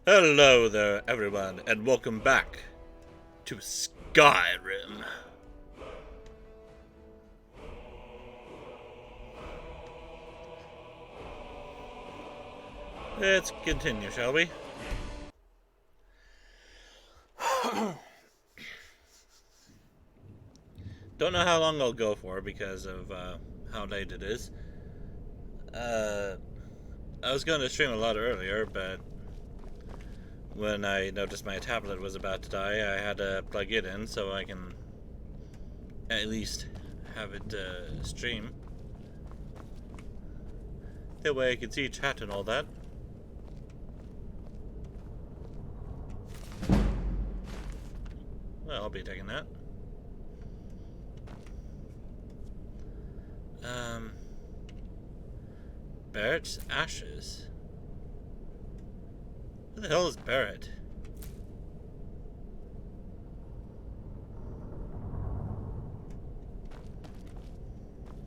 Hello there, everyone, and welcome back to Skyrim. Let's continue, shall we? Don't know how long I'll go for because of how late it is. I was going to stream a lot earlier, but when I noticed my tablet was about to die, I had to plug it in so I can at least have it stream. That way I can see chat and all that. Well, I'll be taking that. Barrett's ashes. Who the hell is Barrett?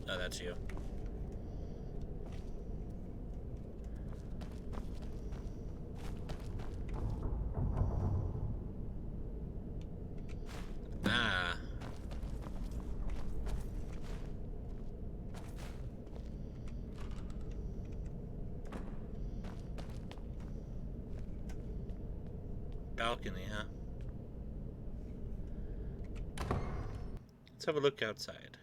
Oh, that's you. Ah. Balcony, huh? Let's have a look outside.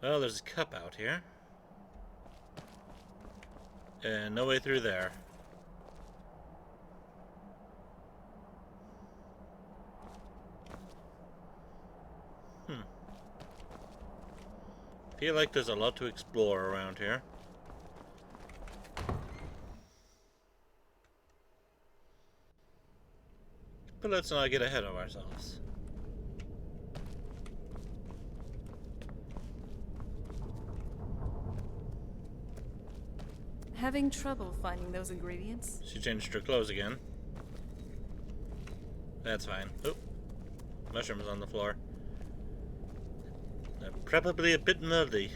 Well, there's a cup out here. And no way through there. Feel like there's a lot to explore around here. But let's not get ahead of ourselves. Having trouble finding those ingredients? She changed her clothes again. That's fine. Oh, mushrooms on the floor. They're probably a bit moldy.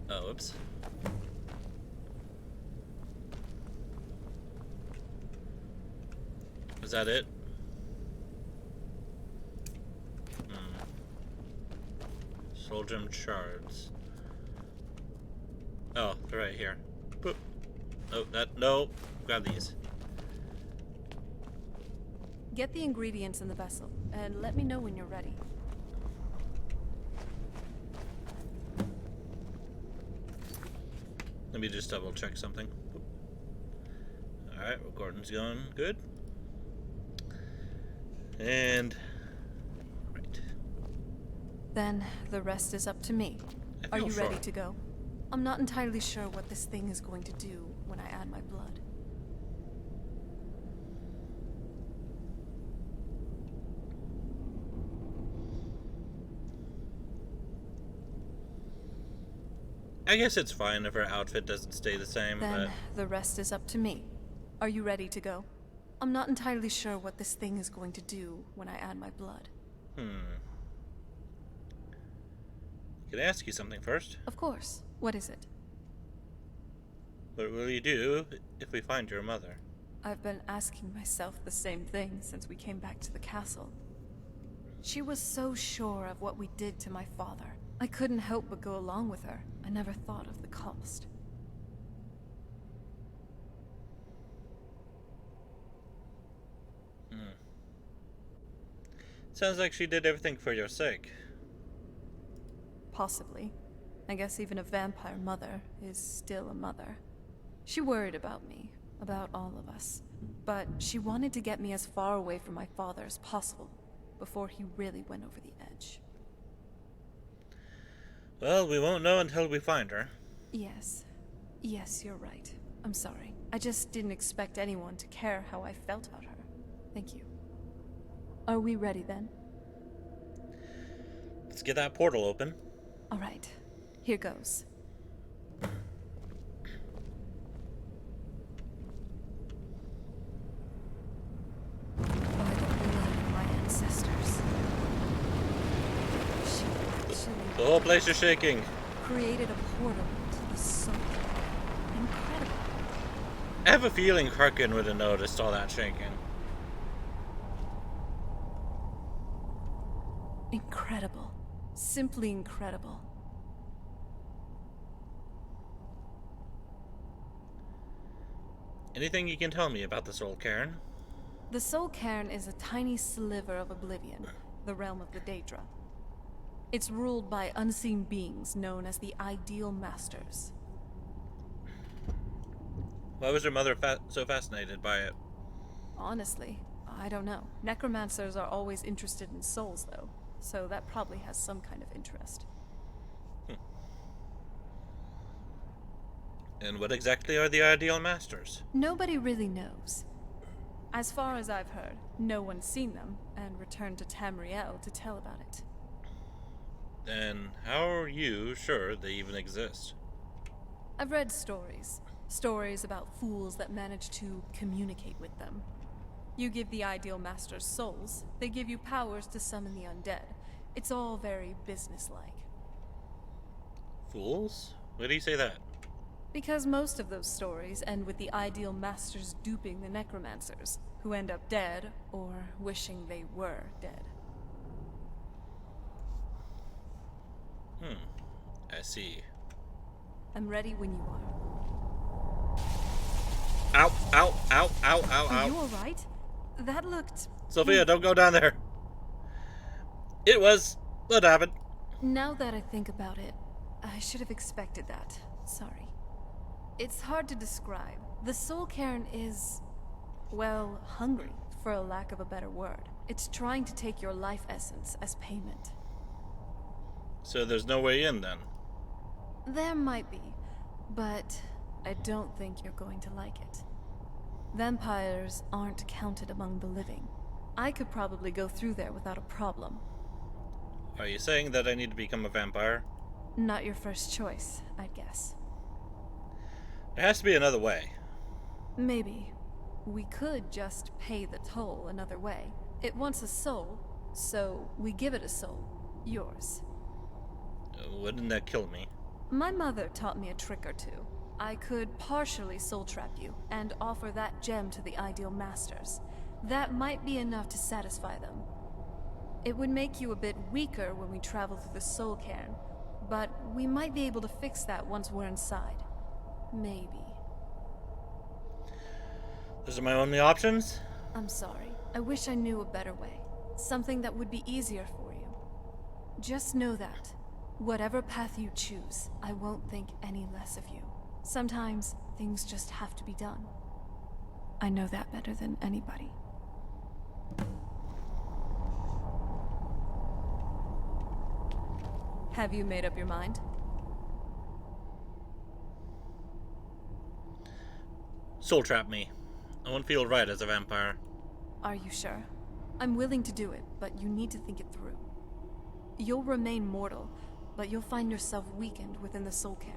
Oh, oops. Is that it? Soul gem shards. Oh, they're right here. Boop. Oh, no. Grab these. Get the ingredients in the vessel, and let me know when you're ready. Let me just double check something. Alright, recording's going good. And... right. Then the rest is up to me. Are you ready to go? I'm not entirely sure what this thing is going to do when I add my blood. I guess it's fine if her outfit doesn't stay the same, Then the rest is up to me. Are you ready to go? I'm not entirely sure what this thing is going to do when I add my blood. Can I ask you something first? Of course. What is it? What will you do if we find your mother? I've been asking myself the same thing since we came back to the castle. She was so sure of what we did to my father. I couldn't help but go along with her. I never thought of the cost. Sounds like she did everything for your sake. Possibly. I guess even a vampire mother is still a mother. She worried about me, about all of us. But she wanted to get me as far away from my father as possible, before he really went over the edge. Well, we won't know until we find her. Yes. Yes, you're right. I'm sorry. I just didn't expect anyone to care how I felt about her. Thank you. Are we ready then? Let's get that portal open. All right. Here goes. The whole place is shaking. Created a portal to the soul. Incredible. I have a feeling Harkin would have noticed all that shaking. Incredible. Simply incredible. Anything you can tell me about the Soul Cairn? The Soul Cairn is a tiny sliver of oblivion, the realm of the Daedra. It's ruled by unseen beings known as the Ideal Masters. Why was her mother so fascinated by it? Honestly, I don't know. Necromancers are always interested in souls, though, so that probably has some kind of interest. And what exactly are the Ideal Masters? Nobody really knows. As far as I've heard, no one's seen them, and returned to Tamriel to tell about it. Then how are you sure they even exist? I've read stories. Stories about fools that manage to communicate with them. You give the Ideal Masters souls, they give you powers to summon the undead. It's all very businesslike. Fools? Why do you say that? Because most of those stories end with the Ideal Masters duping the necromancers, who end up dead, or wishing they were dead. I see. I'm ready when you are. Ow, ow, ow, ow, ow, Are you ow. alright? That looked... Sophia, don't go down there. It was... What happened? Now that I think about it, I should have expected that. Sorry. It's hard to describe. The Soul Cairn is... well, hungry, for a lack of a better word. It's trying to take your life essence as payment. So there's no way in, then? There might be, but I don't think you're going to like it. Vampires aren't counted among the living. I could probably go through there without a problem. Are you saying that I need to become a vampire? Not your first choice, I'd guess. There has to be another way. Maybe. We could just pay the toll another way. It wants a soul, so we give it a soul. Yours. Wouldn't that kill me? My mother taught me a trick or two. I could partially soul trap you, and offer that gem to the Ideal Masters. That might be enough to satisfy them. It would make you a bit weaker when we travel through the Soul Cairn, but we might be able to fix that once we're inside. Maybe. Those are my only options? I'm sorry. I wish I knew a better way. Something that would be easier for you. Just know that, whatever path you choose, I won't think any less of you. Sometimes, things just have to be done. I know that better than anybody. Have you made up your mind? Soul trap me. I won't feel right as a vampire. Are you sure? I'm willing to do it, but you need to think it through. You'll remain mortal, but you'll find yourself weakened within the Soul Cairn.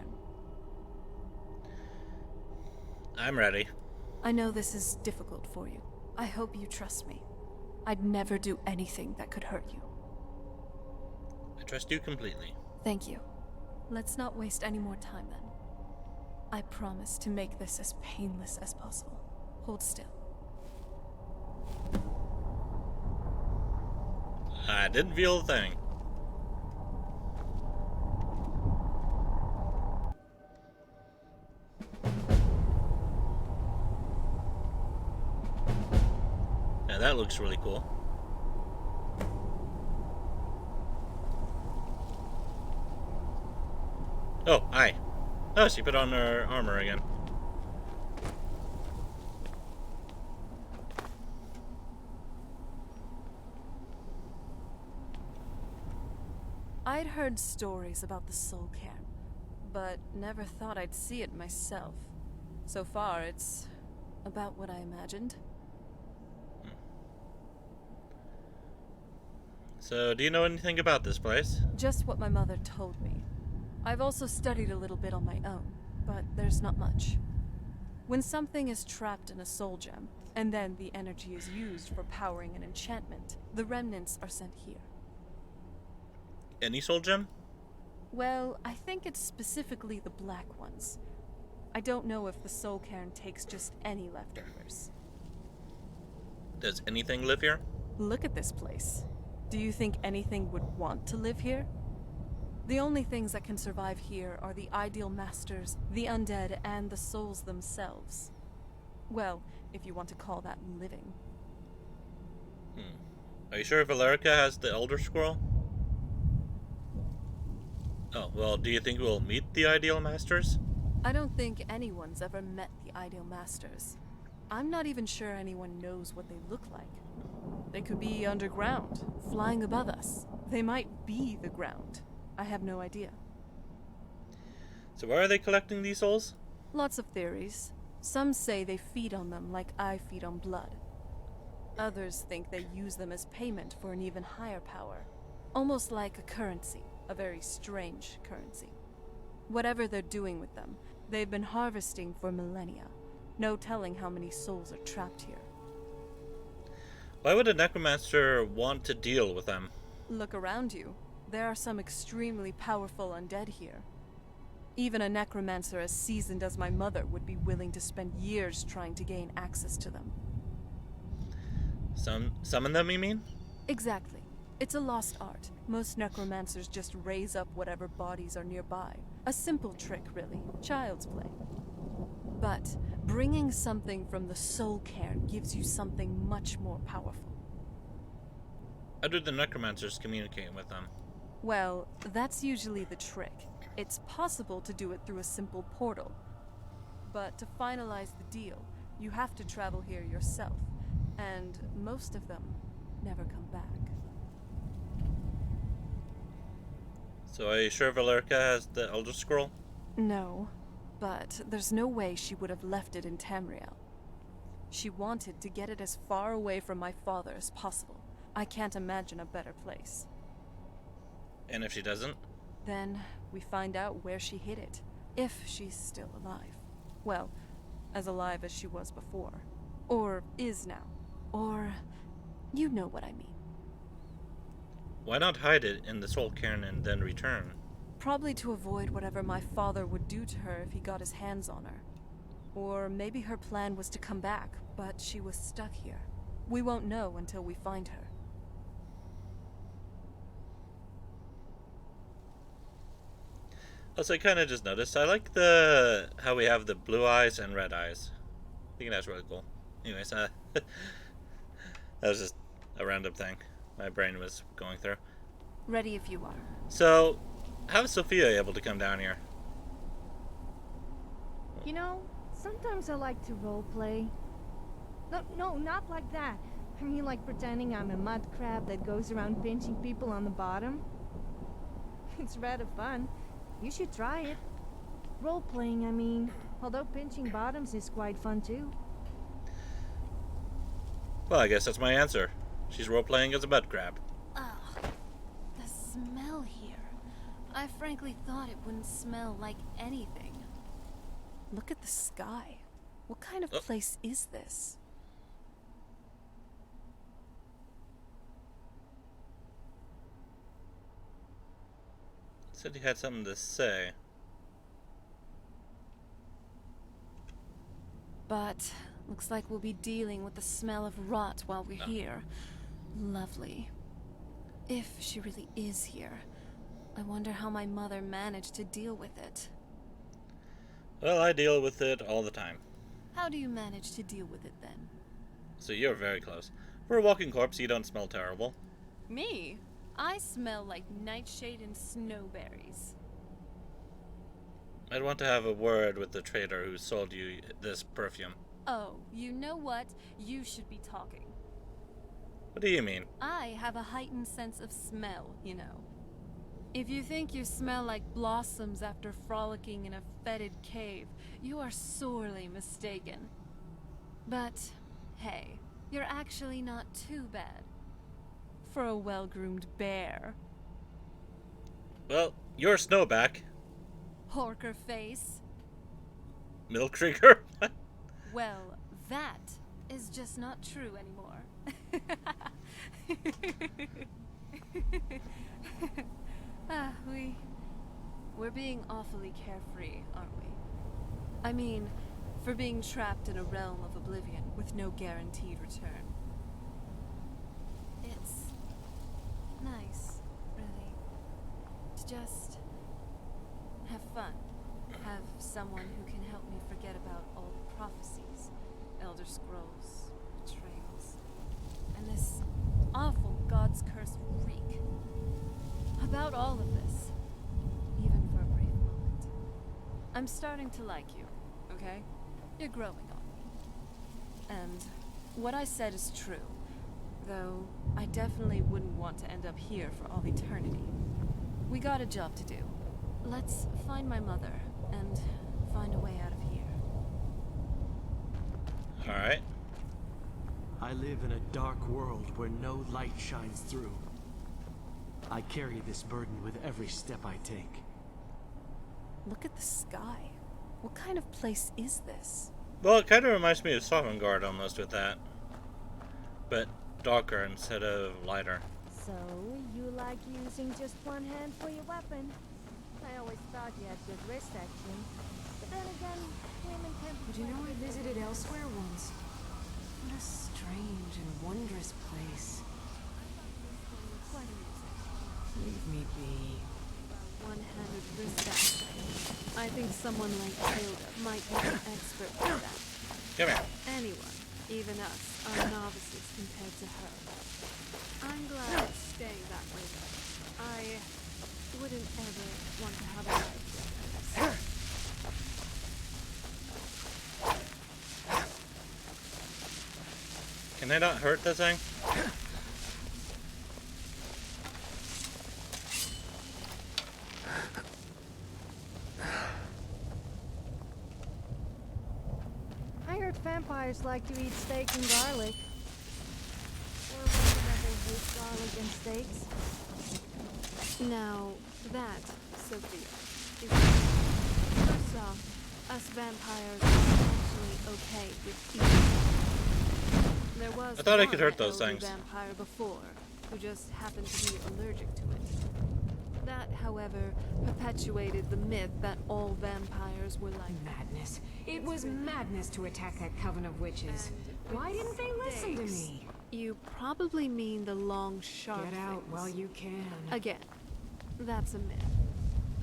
I'm ready. I know this is difficult for you. I hope you trust me. I'd never do anything that could hurt you. I trust you completely. Thank you. Let's not waste any more time then. I promise to make this as painless as possible. Hold still. I didn't feel a thing. Now that looks really cool. Oh, hi. Oh, she put on her armor again. I'd heard stories about the Soul Cairn, but never thought I'd see it myself. So far, it's about what I imagined. So, do you know anything about this place? Just what my mother told me. I've also studied a little bit on my own, but there's not much. When something is trapped in a soul gem, and then the energy is used for powering an enchantment, the remnants are sent here. Any soul gem? Well, I think it's specifically the black ones. I don't know if the soul cairn takes just any leftovers. Does anything live here? Look at this place. Do you think anything would want to live here? The only things that can survive here are the ideal masters, the undead, and the souls themselves. Well, if you want to call that living. Are you sure Valerica has the Elder Scroll? Oh, well, do you think we'll meet the ideal masters? I don't think anyone's ever met the ideal masters. I'm not even sure anyone knows what they look like. They could be underground, flying above us. They might be the ground. I have no idea. So why are they collecting these souls? Lots of theories. Some say they feed on them like I feed on blood. Others think they use them as payment for an even higher power. Almost like a currency, a very strange currency. Whatever they're doing with them, they've been harvesting for millennia. No telling how many souls are trapped here. Why would a necromancer want to deal with them? Look around you. There are some extremely powerful undead here. Even a necromancer as seasoned as my mother would be willing to spend years trying to gain access to them. Summon them, you mean? Exactly. It's a lost art. Most necromancers just raise up whatever bodies are nearby. A simple trick, really. Child's play. But bringing something from the soul cairn gives you something much more powerful. How do the necromancers communicate with them? Well, that's usually the trick. It's possible to do it through a simple portal. But to finalize the deal, you have to travel here yourself. And most of them never come back. So are you sure Valerica has the Elder Scroll? No, but there's no way she would have left it in Tamriel. She wanted to get it as far away from my father as possible. I can't imagine a better place. And if she doesn't? Then we find out where she hid it, if she's still alive. Well, as alive as she was before. Or is now. Or, you know what I mean. Why not hide it in the soul cairn and then return? Probably to avoid whatever my father would do to her if he got his hands on her. Or maybe her plan was to come back, but she was stuck here. We won't know until we find her. Also, I kind of just noticed, I like how we have the blue eyes and red eyes. I think that's really cool. Anyways, that was just a random thing my brain was going through. Ready if you are. So, how is Sophia able to come down here? You know, sometimes I like to roleplay. No, not like that. I mean like pretending I'm a mud crab that goes around pinching people on the bottom. It's rather fun. You should try it. Role-playing, I mean. Although pinching bottoms is quite fun too. Well, I guess that's my answer. She's role-playing as a mud crab. Ugh, the smell here. I frankly thought it wouldn't smell like anything. Look at the sky. What kind of place is this? Said you had something to say. But looks like we'll be dealing with the smell of rot while we're here. Lovely. If she really is here, I wonder how my mother managed to deal with it. Well, I deal with it all the time. How do you manage to deal with it then? So you're very close. For a walking corpse, you don't smell terrible. Me? I smell like nightshade and snowberries. I'd want to have a word with the trader who sold you this perfume. Oh, you know what? You should be talking. What do you mean? I have a heightened sense of smell, you know. If you think you smell like blossoms after frolicking in a fetid cave, you are sorely mistaken. But, hey, you're actually not too bad. For a well-groomed bear. Well, you're Snowback. Horker face. Milkrieger? Well, that is just not true anymore. We're being awfully carefree, aren't we? I mean, for being trapped in a realm of oblivion with no guaranteed return. It's nice, really, to just have fun. Have someone who can help me forget about all the prophecies, Elder Scrolls, betrayals, and this awful God's curse reek. About all of this, even for a brief moment. I'm starting to like you, okay? You're growing on me. And what I said is true, though I definitely wouldn't want to end up here for all eternity. We got a job to do. Let's find my mother and find a way out of here. Alright. I live in a dark world where no light shines through. I carry this burden with every step I take. Look at the sky. What kind of place is this? Well, it kind of reminds me of Sovngarde almost with that. But darker instead of lighter. So, you like using just one hand for your weapon? I always thought you had good wrist action. But then again, women can't... Did you know I visited elsewhere once? What a strange and wondrous place. Quite amusing. Leave me be. One-handed wrist action. I think someone like Hilda might be an expert at that. Come here. Anyone, even us, are novices compared to her. I'm glad it's staying that way though. I wouldn't ever want to have a life like hers. Can I not hurt this thing? I heard vampires like to eat steak and garlic. Or was it that they hate garlic and steaks? Now, that, Sophia, is... First off, us vampires are actually okay with eating. There was I thought I could one hurt those elder things. vampire before, who just happened to be allergic to it. That, however, perpetuated the myth that all vampires were like Madness. It was madness to attack that coven of witches. And Why didn't they listen to stakes. me? You probably mean the long, sharp Get out things. while you can. Again, that's a myth.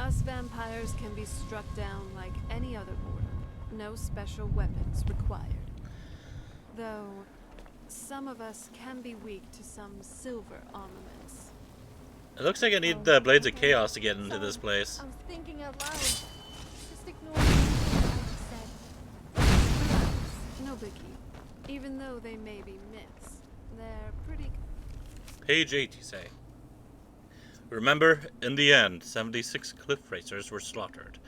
Us vampires can be struck down like any other mortal. No special weapons required. Though, some of us can be weak to some silver armaments. It looks like I need the Blades of Chaos to get into this place. I was thinking out loud. Just ignore what I just said. Relax, no biggie. Even though they may be myths, they're pretty... Page 8, you say. Remember, in the end, 76 cliff racers were slaughtered.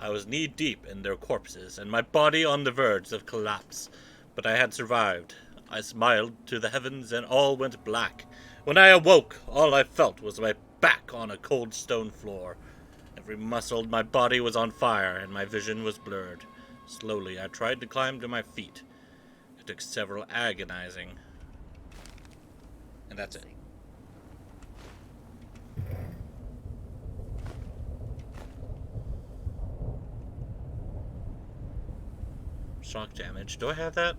I was knee-deep in their corpses, and my body on the verge of collapse. But I had survived. I smiled to the heavens, and all went black. When I awoke, all I felt was my back on a cold stone floor. Every muscle in my body was on fire, and my vision was blurred. Slowly, I tried to climb to my feet. It took several agonizing. And that's it. Shock damage. Do I have that?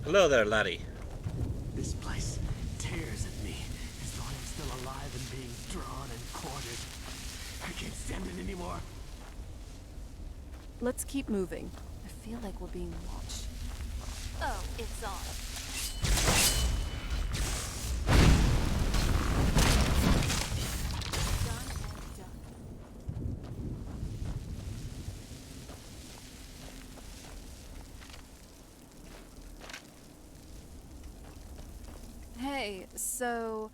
Hello there, laddie. This place tears at me as though I'm still alive and being drawn and quartered. I can't stand it anymore. Let's keep moving. I feel like we're being watched. Oh, it's on. Done and done. Hey, so...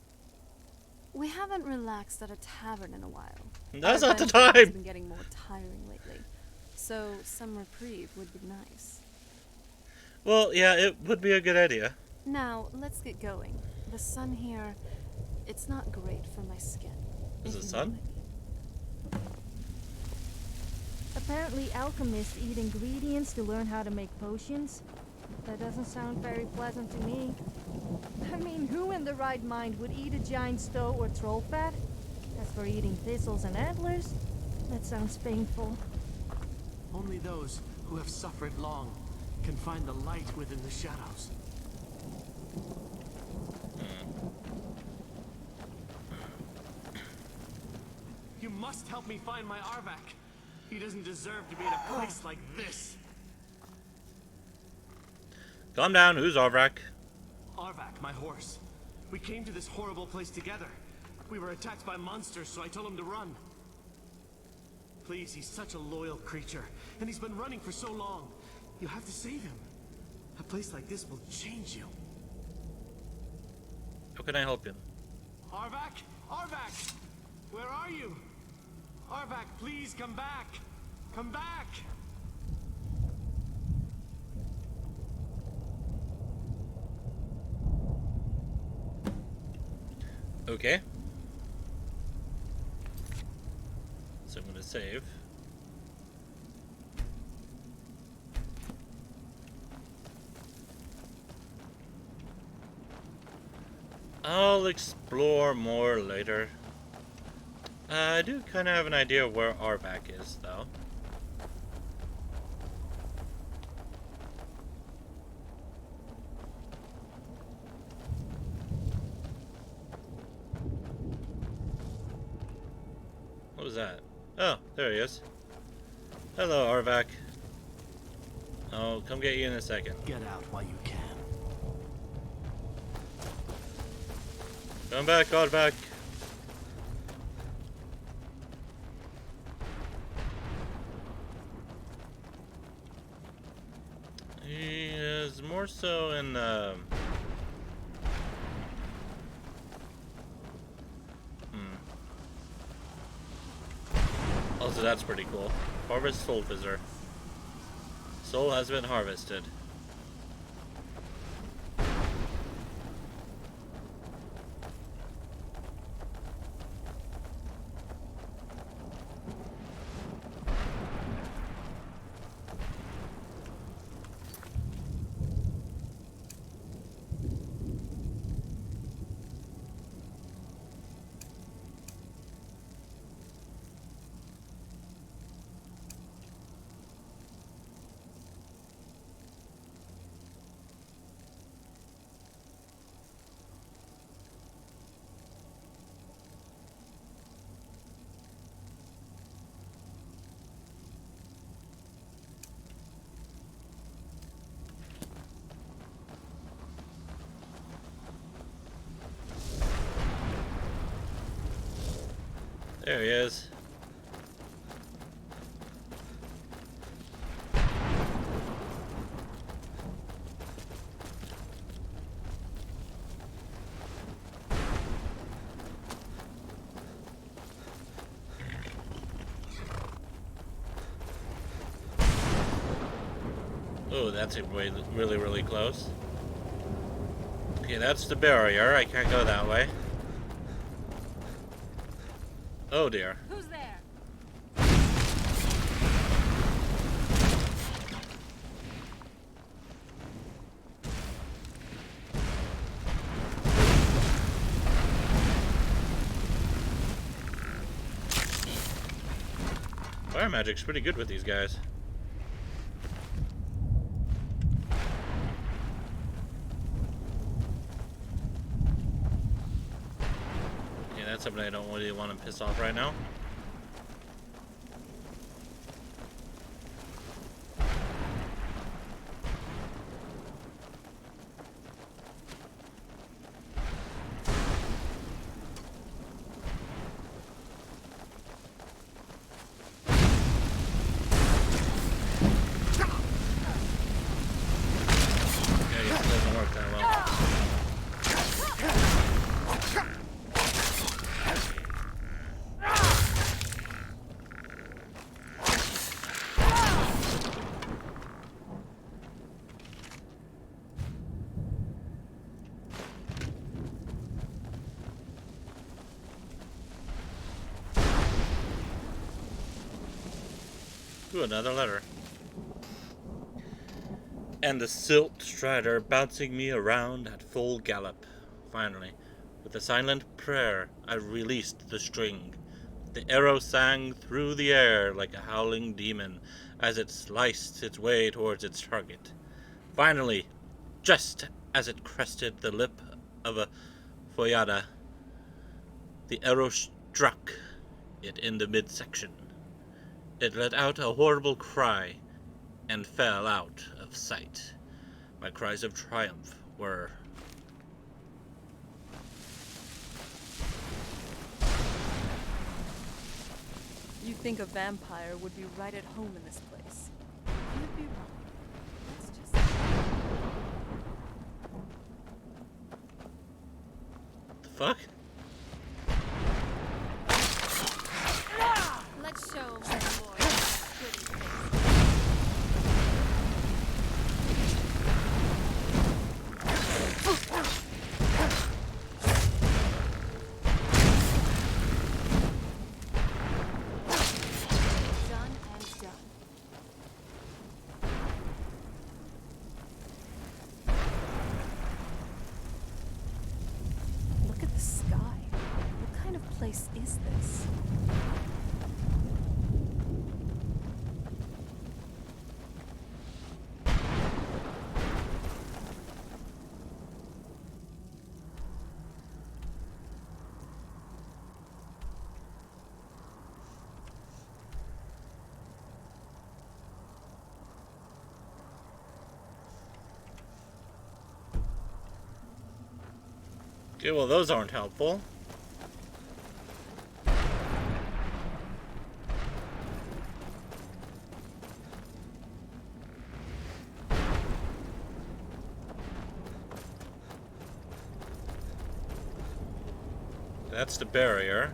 we haven't relaxed at a tavern in a while. Now's Our not the venture has time. been getting more tiring lately, so some reprieve would be nice. Well, yeah, it would be a good idea. Now, let's get going. The sun here, it's not great for my skin. Is if it you sun? would. Apparently alchemists eat ingredients to learn how to make potions. That doesn't sound very pleasant to me. I mean, who in their right mind would eat a giant stoat or troll fat? As for eating thistles and antlers, that sounds painful. Only those who have suffered long can find the light within the shadows. You must help me find my Arvak. He doesn't deserve to be in a place like this. Calm down, who's Arvak? Arvak, my horse. We came to this horrible place together. We were attacked by monsters, so I told him to run. Please, he's such a loyal creature, and he's been running for so long. You have to save him. A place like this will change you. How can I help you? Arvak? Arvak! Where are you? Arvak, please come back! Come back! Okay. So I'm gonna save. I'll explore more later. I do kind of have an idea of where Arvak is, though. What was that? Oh, there he is. Hello, Arvak. I'll come get you in a second. Get out while you can. Come back, Arvak. He is more so in Also, that's pretty cool. Harvest Soul Fizzer. Soul has been harvested. There he is. Oh, that's really, really close. Okay, that's the barrier. I can't go that way. Oh dear. Who's there? Fire magic's pretty good with these guys. That's something I don't really want to piss off right now. Yeah, it doesn't work that well. Ooh, another letter. And the silt strider bouncing me around at full gallop. Finally, with a silent prayer, I released the string. The arrow sang through the air like a howling demon as it sliced its way towards its target. Finally, just as it crested the lip of a foyada, the arrow struck it in the midsection. It let out a horrible cry and fell out of sight. My cries of triumph were... You think a vampire would be right at home in this place? You'd be wrong. It's just... The fuck? Let's show 'em some more pretty faces. Done and done. Look at the sky. What kind of place is this? Okay, well those aren't helpful. That's the barrier.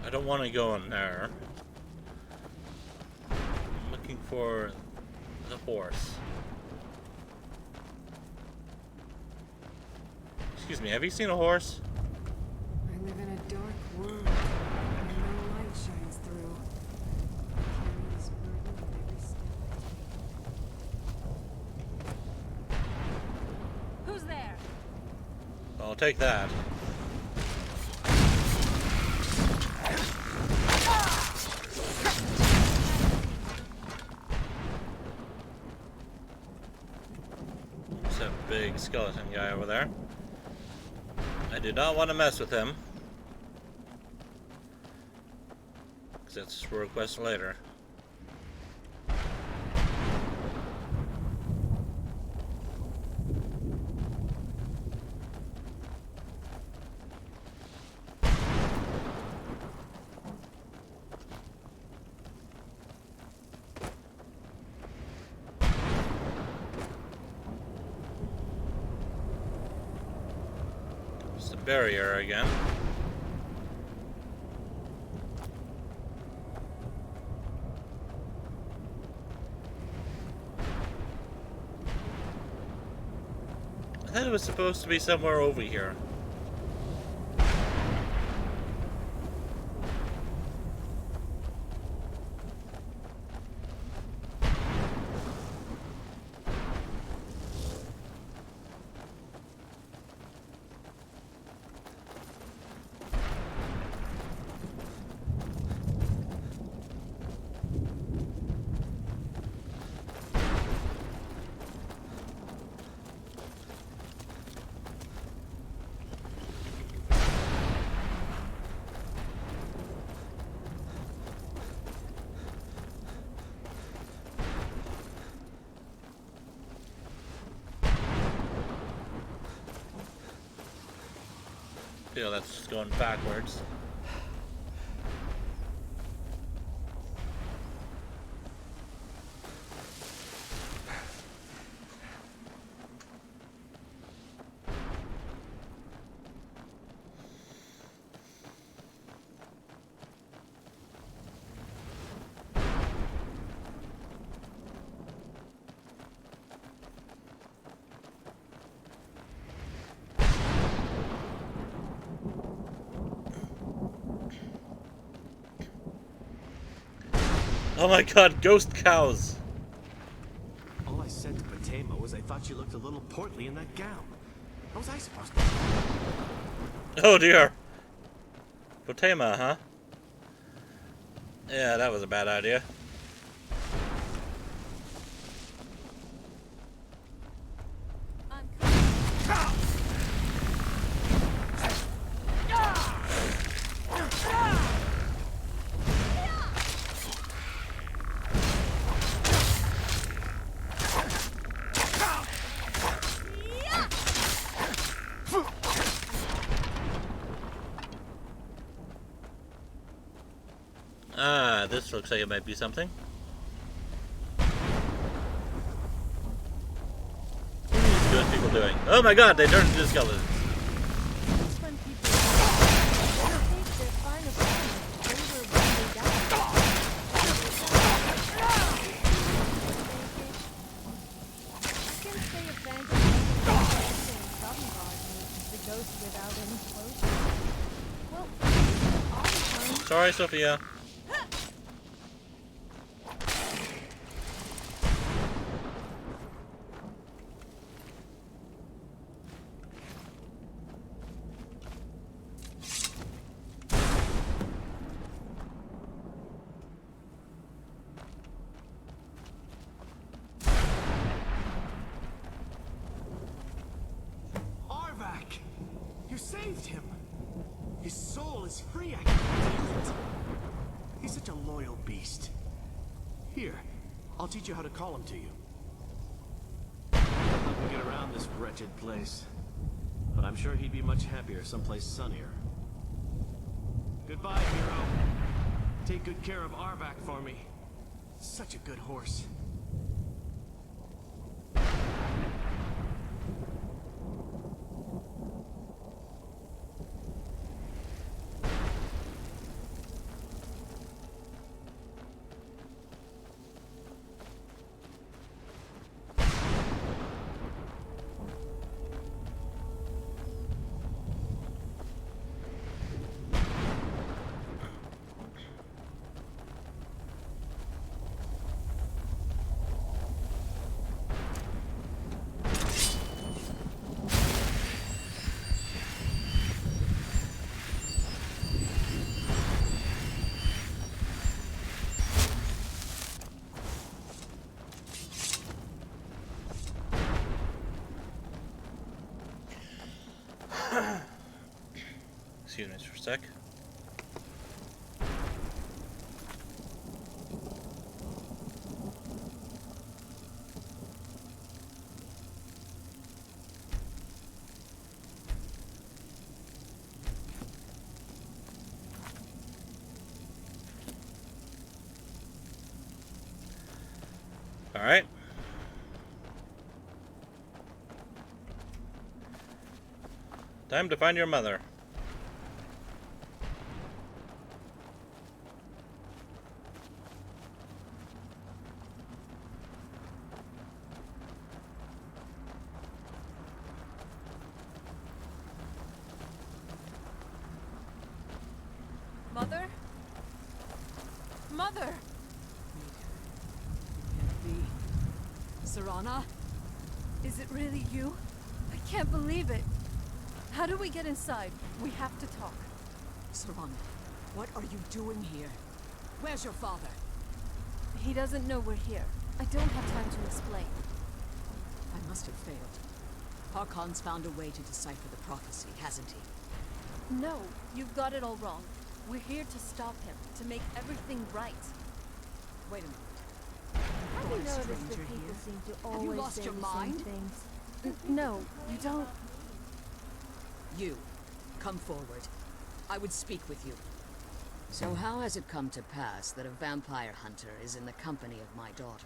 I don't want to go in there. I'm looking for the horse. Excuse me, have you seen a horse? I live in a dark world where no light shines through. Carry this burden with every step I take. Who's there? I'll take that. There's a big skeleton guy over there. I do not want to mess with him. Because that's for a quest later. It's the barrier again. I thought it was supposed to be somewhere over here. Feel that's just going backwards. Oh my god, ghost cows! All I said to Patema was I thought she looked a little portly in that gown. How was I supposed to? Oh dear. Potema, huh? Yeah, that was a bad idea. Ah, this looks like it might be something. What are these ghost people doing? Oh my god, they turned into skeletons. That's when people take their final form over when they die. I can say a fancy and Coventgarden, which is the ghost without any closure. Well, all the time. Sorry, Sophia. Arvak! You saved him! His soul is free, I can feel it! He's such a loyal beast. Here, I'll teach you how to call him to you. Help me get around this wretched place. But I'm sure he'd be much happier someplace sunnier. Goodbye, hero. Take good care of Arvak for me. Such a good horse. Excuse me for a sec. All right. Time to find your mother. Mother? Mother! Can't be. Serana? Is it really you? I can't believe it. How do we get inside? We have to talk. Serana, what are you doing here? Where's your father? He doesn't know we're here. I don't have time to explain. I must have failed. Harkon's found a way to decipher the prophecy, hasn't he? No, you've got it all wrong. We're here to stop him, to make everything right. Wait a minute. Have Brought you a noticed stranger that people here? seem to Have always you lost say your the mind? same things? No, you don't. You, come forward. I would speak with you. So how has it come to pass that a vampire hunter is in the company of my daughter?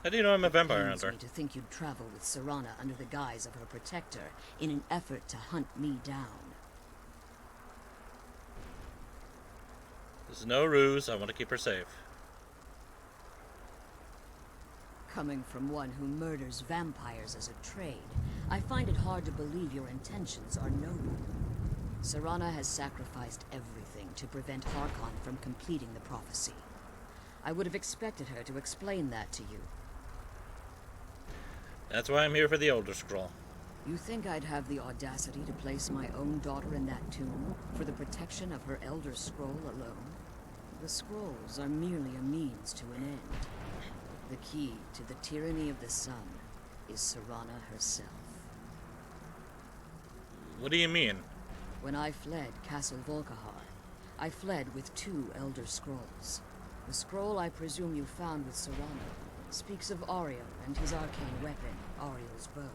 How do you know I'm a vampire Pains hunter? me to think you'd travel with Serana under the guise of her protector in an effort to hunt me down. This is no ruse. I want to keep her safe. Coming from one who murders vampires as a trade, I find it hard to believe your intentions are noble. Serana has sacrificed everything to prevent Harkon from completing the prophecy. I would have expected her to explain that to you. That's why I'm here for the Elder Scroll. You think I'd have the audacity to place my own daughter in that tomb for the protection of her Elder Scroll alone? The scrolls are merely a means to an end. The key to the tyranny of the sun is Serana herself. What do you mean? When I fled Castle Volkihar, I fled with 2 Elder Scrolls. The scroll I presume you found with Serana speaks of Ariel and his arcane weapon, Ariel's bow.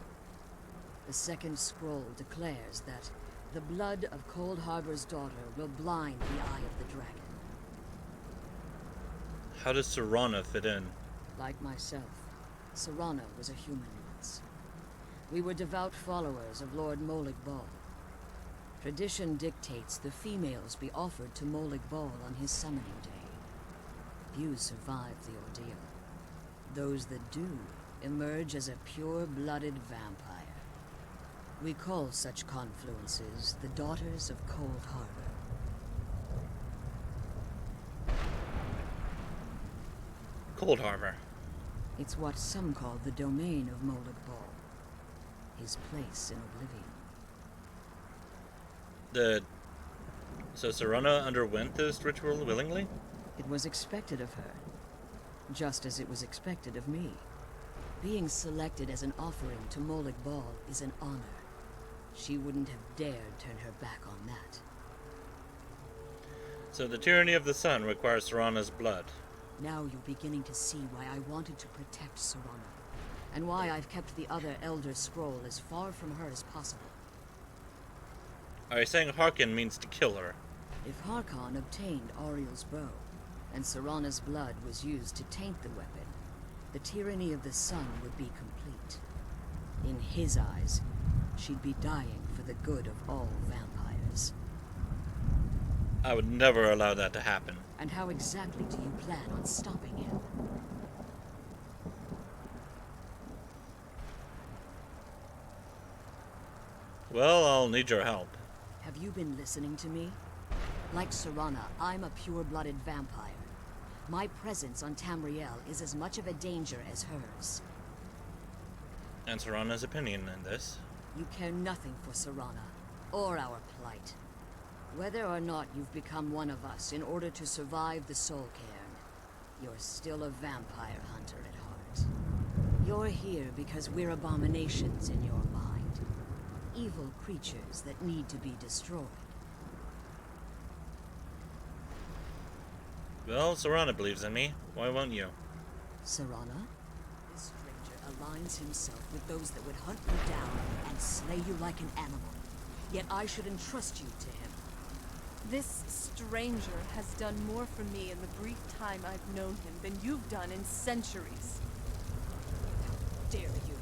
The second scroll declares that the blood of Cold Harbor's daughter will blind the eye of the dragon. How does Serana fit in? Like myself, Serana was a human once. We were devout followers of Lord Molig Bal. Tradition dictates the females be offered to Molig Bal on his summoning day. Few survive the ordeal. Those that do emerge as a pure-blooded vampire. We call such confluences the Daughters of Cold Harbor. Cold Harbor. It's what some call the domain of Molig Bal. His place in oblivion. So Serana underwent this ritual willingly? It was expected of her, just as it was expected of me. Being selected as an offering to Molig Bal is an honor. She wouldn't have dared turn her back on that. So the tyranny of the sun requires Serana's blood. Now you're beginning to see why I wanted to protect Serana, and why I've kept the other Elder Scroll as far from her as possible. Are you saying Harkon means to kill her? If Harkon obtained Ariel's bow, and Serana's blood was used to taint the weapon, the tyranny of the sun would be complete. In his eyes, she'd be dying for the good of all vampires. I would never allow that to happen. And how exactly do you plan on stopping him? Well, I'll need your help. Have you been listening to me? Like Serana, I'm a pure-blooded vampire. My presence on Tamriel is as much of a danger as hers. And Serana's opinion in this? You care nothing for Serana, or our plight. Whether or not you've become one of us in order to survive the Soul Cairn, you're still a vampire hunter at heart. You're here because we're abominations in your mind. Evil creatures that need to be destroyed. Well, Serana believes in me. Why won't you? Serana? This stranger aligns himself with those that would hunt you down and slay you like an animal. Yet I should entrust you to him. This stranger has done more for me in the brief time I've known him than you've done in centuries. How dare you!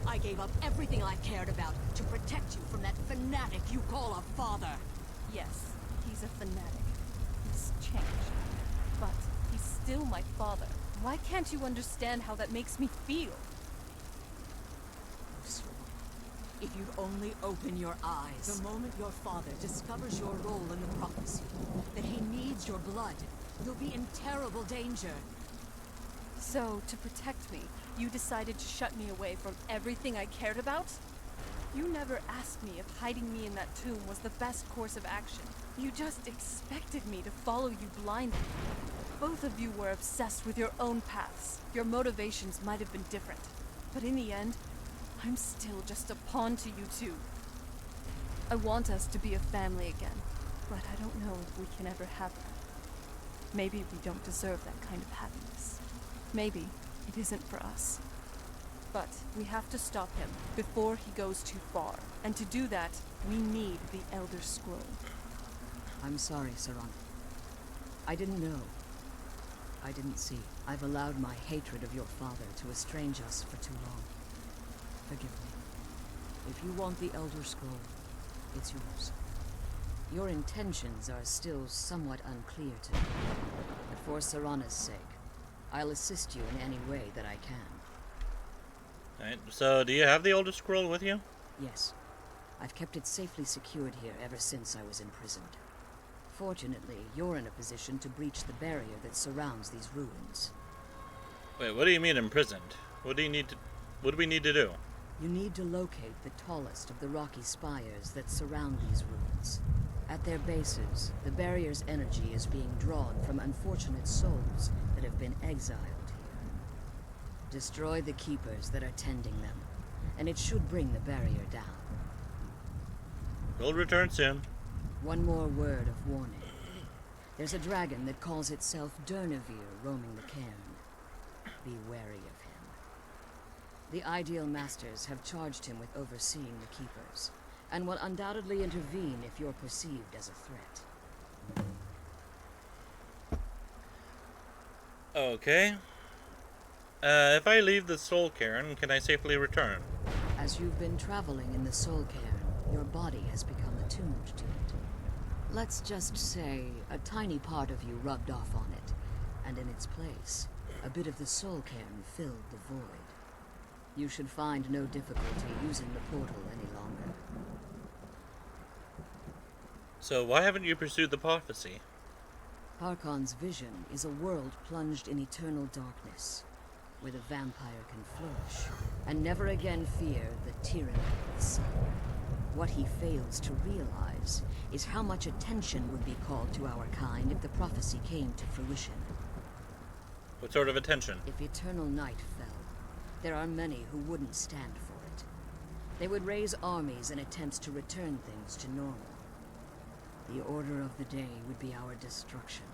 I gave up everything I cared about to protect you from that fanatic you call a father! Yes, he's a fanatic. He's changed. But he's still my father. Why can't you understand how that makes me feel? If you'd only open your eyes. The moment your father discovers your role in the prophecy, that he needs your blood, you'll be in terrible danger. So, to protect me, you decided to shut me away from everything I cared about? You never asked me if hiding me in that tomb was the best course of action. You just expected me to follow you blindly. Both of you were obsessed with your own paths. Your motivations might have been different. But in the end, I'm still just a pawn to you two. I want us to be a family again, but I don't know if we can ever have that. Maybe we don't deserve that kind of happiness. Maybe it isn't for us. But we have to stop him before he goes too far. And to do that, we need the Elder Scroll. I'm sorry, Serana. I didn't know. I didn't see. I've allowed my hatred of your father to estrange us for too long. Forgive me. If you want the Elder Scroll, it's yours. Your intentions are still somewhat unclear to me. But for Serana's sake, I'll assist you in any way that I can. Alright, so do you have the Elder Scroll with you? Yes. I've kept it safely secured here ever since I was imprisoned. Fortunately, you're in a position to breach the barrier that surrounds these ruins. Wait, what do you mean imprisoned? What do we need to do? You need to locate the tallest of the rocky spires that surround these ruins. At their bases, the barrier's energy is being drawn from unfortunate souls that have been exiled here. Destroy the keepers that are tending them, and it should bring the barrier down. We'll return soon. One more word of warning. There's a dragon that calls itself Byrnjolf roaming the cairn. Be wary of him. The Ideal Masters have charged him with overseeing the keepers, and will undoubtedly intervene if you're perceived as a threat. Okay. If I leave the Soul Cairn, can I safely return? As you've been traveling in the Soul Cairn, your body has become attuned to it. Let's just say a tiny part of you rubbed off on it, and in its place, a bit of the Soul Cairn filled the void. You should find no difficulty using the portal any longer. So why haven't you pursued the prophecy? Harkon's vision is a world plunged in eternal darkness, where the vampire can flourish, and never again fear the tyranny of the sun. What he fails to realize is how much attention would be called to our kind if the prophecy came to fruition. What sort of attention? If eternal night fell, there are many who wouldn't stand for it. They would raise armies in attempts to return things to normal. The order of the day would be our destruction,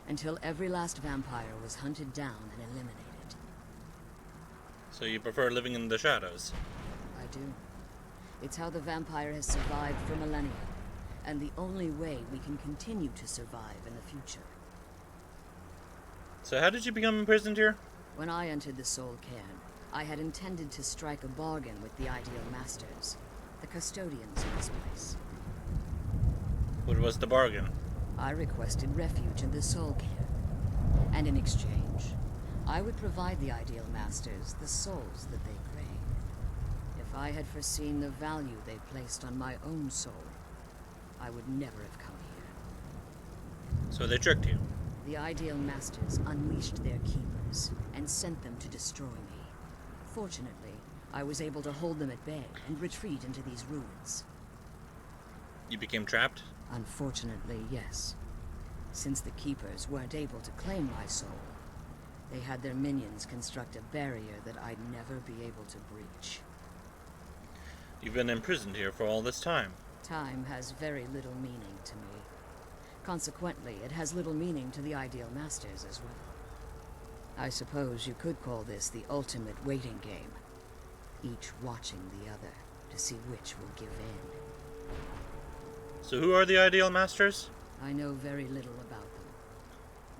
until every last vampire was hunted down and eliminated. So you prefer living in the shadows? I do. It's how the vampire has survived for millennia, and the only way we can continue to survive in the future. So how did you become imprisoned here? When I entered the Soul Cairn, I had intended to strike a bargain with the Ideal Masters, the custodians of this place. What was the bargain? I requested refuge in the Soul Cairn, and in exchange, I would provide the Ideal Masters the souls that they crave. If I had foreseen the value they placed on my own soul, I would never have come here. So they tricked you? The Ideal Masters unleashed their keepers and sent them to destroy me. Fortunately, I was able to hold them at bay and retreat into these ruins. You became trapped? Unfortunately, yes. Since the keepers weren't able to claim my soul, they had their minions construct a barrier that I'd never be able to breach. You've been imprisoned here for all this time. Time has very little meaning to me. Consequently, it has little meaning to the Ideal Masters as well. I suppose you could call this the ultimate waiting game, each watching the other to see which will give in. So who are the Ideal Masters? I know very little about them.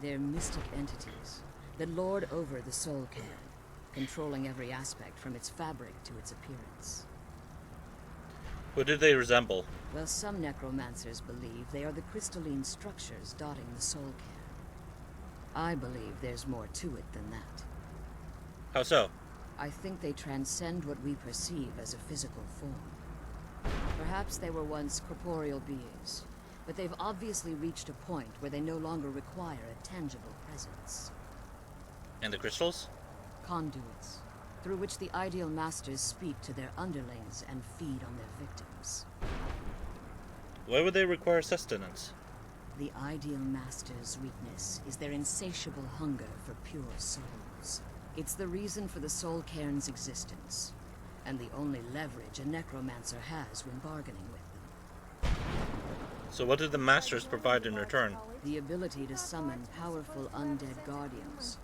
They're mystic entities that lord over the Soul Cairn, controlling every aspect from its fabric to its appearance. What do they resemble? Well, some necromancers believe they are the crystalline structures dotting the Soul Cairn. I believe there's more to it than that. How so? I think they transcend what we perceive as a physical form. Perhaps they were once corporeal beings, but they've obviously reached a point where they no longer require a tangible presence. And the crystals? Conduits, through which the Ideal Masters speak to their underlings and feed on their victims. Why would they require sustenance? The Ideal Masters' weakness is their insatiable hunger for pure souls. It's the reason for the Soul Cairn's existence, and the only leverage a necromancer has when bargaining with them. So what did the Masters provide in return? The ability to summon powerful undead guardians,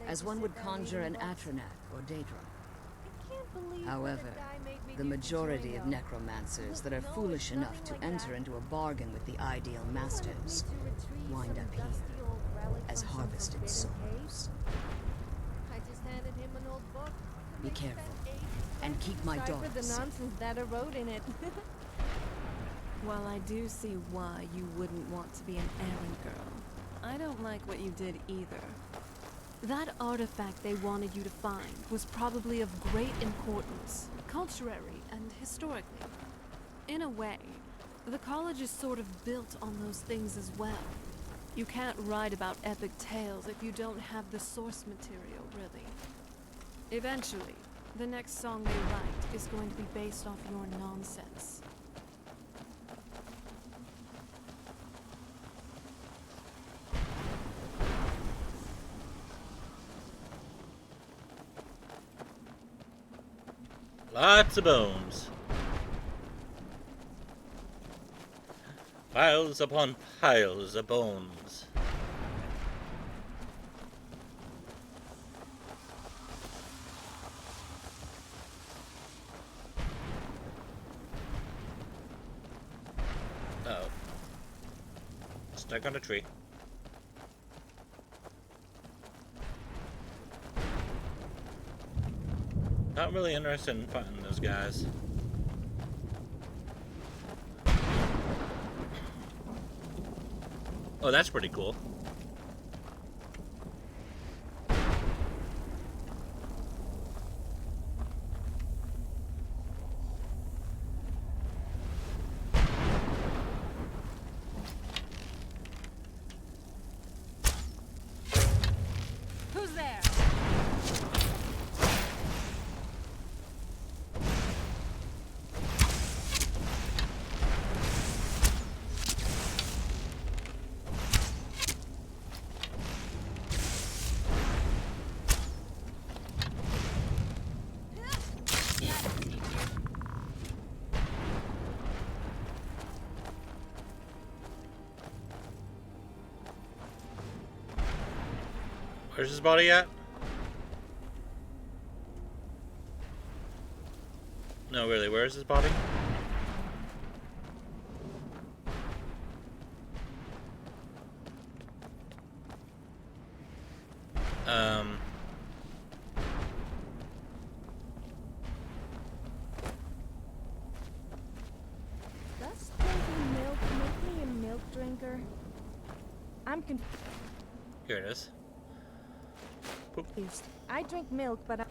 as one would conjure an Atronak or Daedra. However, the majority of necromancers that are foolish enough to enter into a bargain with the Ideal Masters wind up here as harvested souls. Be careful, and keep my Sorry for the dogs. nonsense that I wrote in it. Well, I do see why you wouldn't want to be an errand girl. I don't like what you did either. That artifact they wanted you to find was probably of great importance, culturally and historically. In a way, The college is sort of built on those things as well. You can't write about epic tales if you don't have the source material, really. Eventually, the next song they write is going to be based off your nonsense. Lots of bones. Piles upon piles of bones. Uh-oh. Stuck on a tree. Not really interested in fighting those guys. Oh, that's pretty cool. Who's there? Where's his body at? No, really, where's his body? Does drinking milk make me a milk drinker? I'm Here it is. confused. I drink milk, but I'm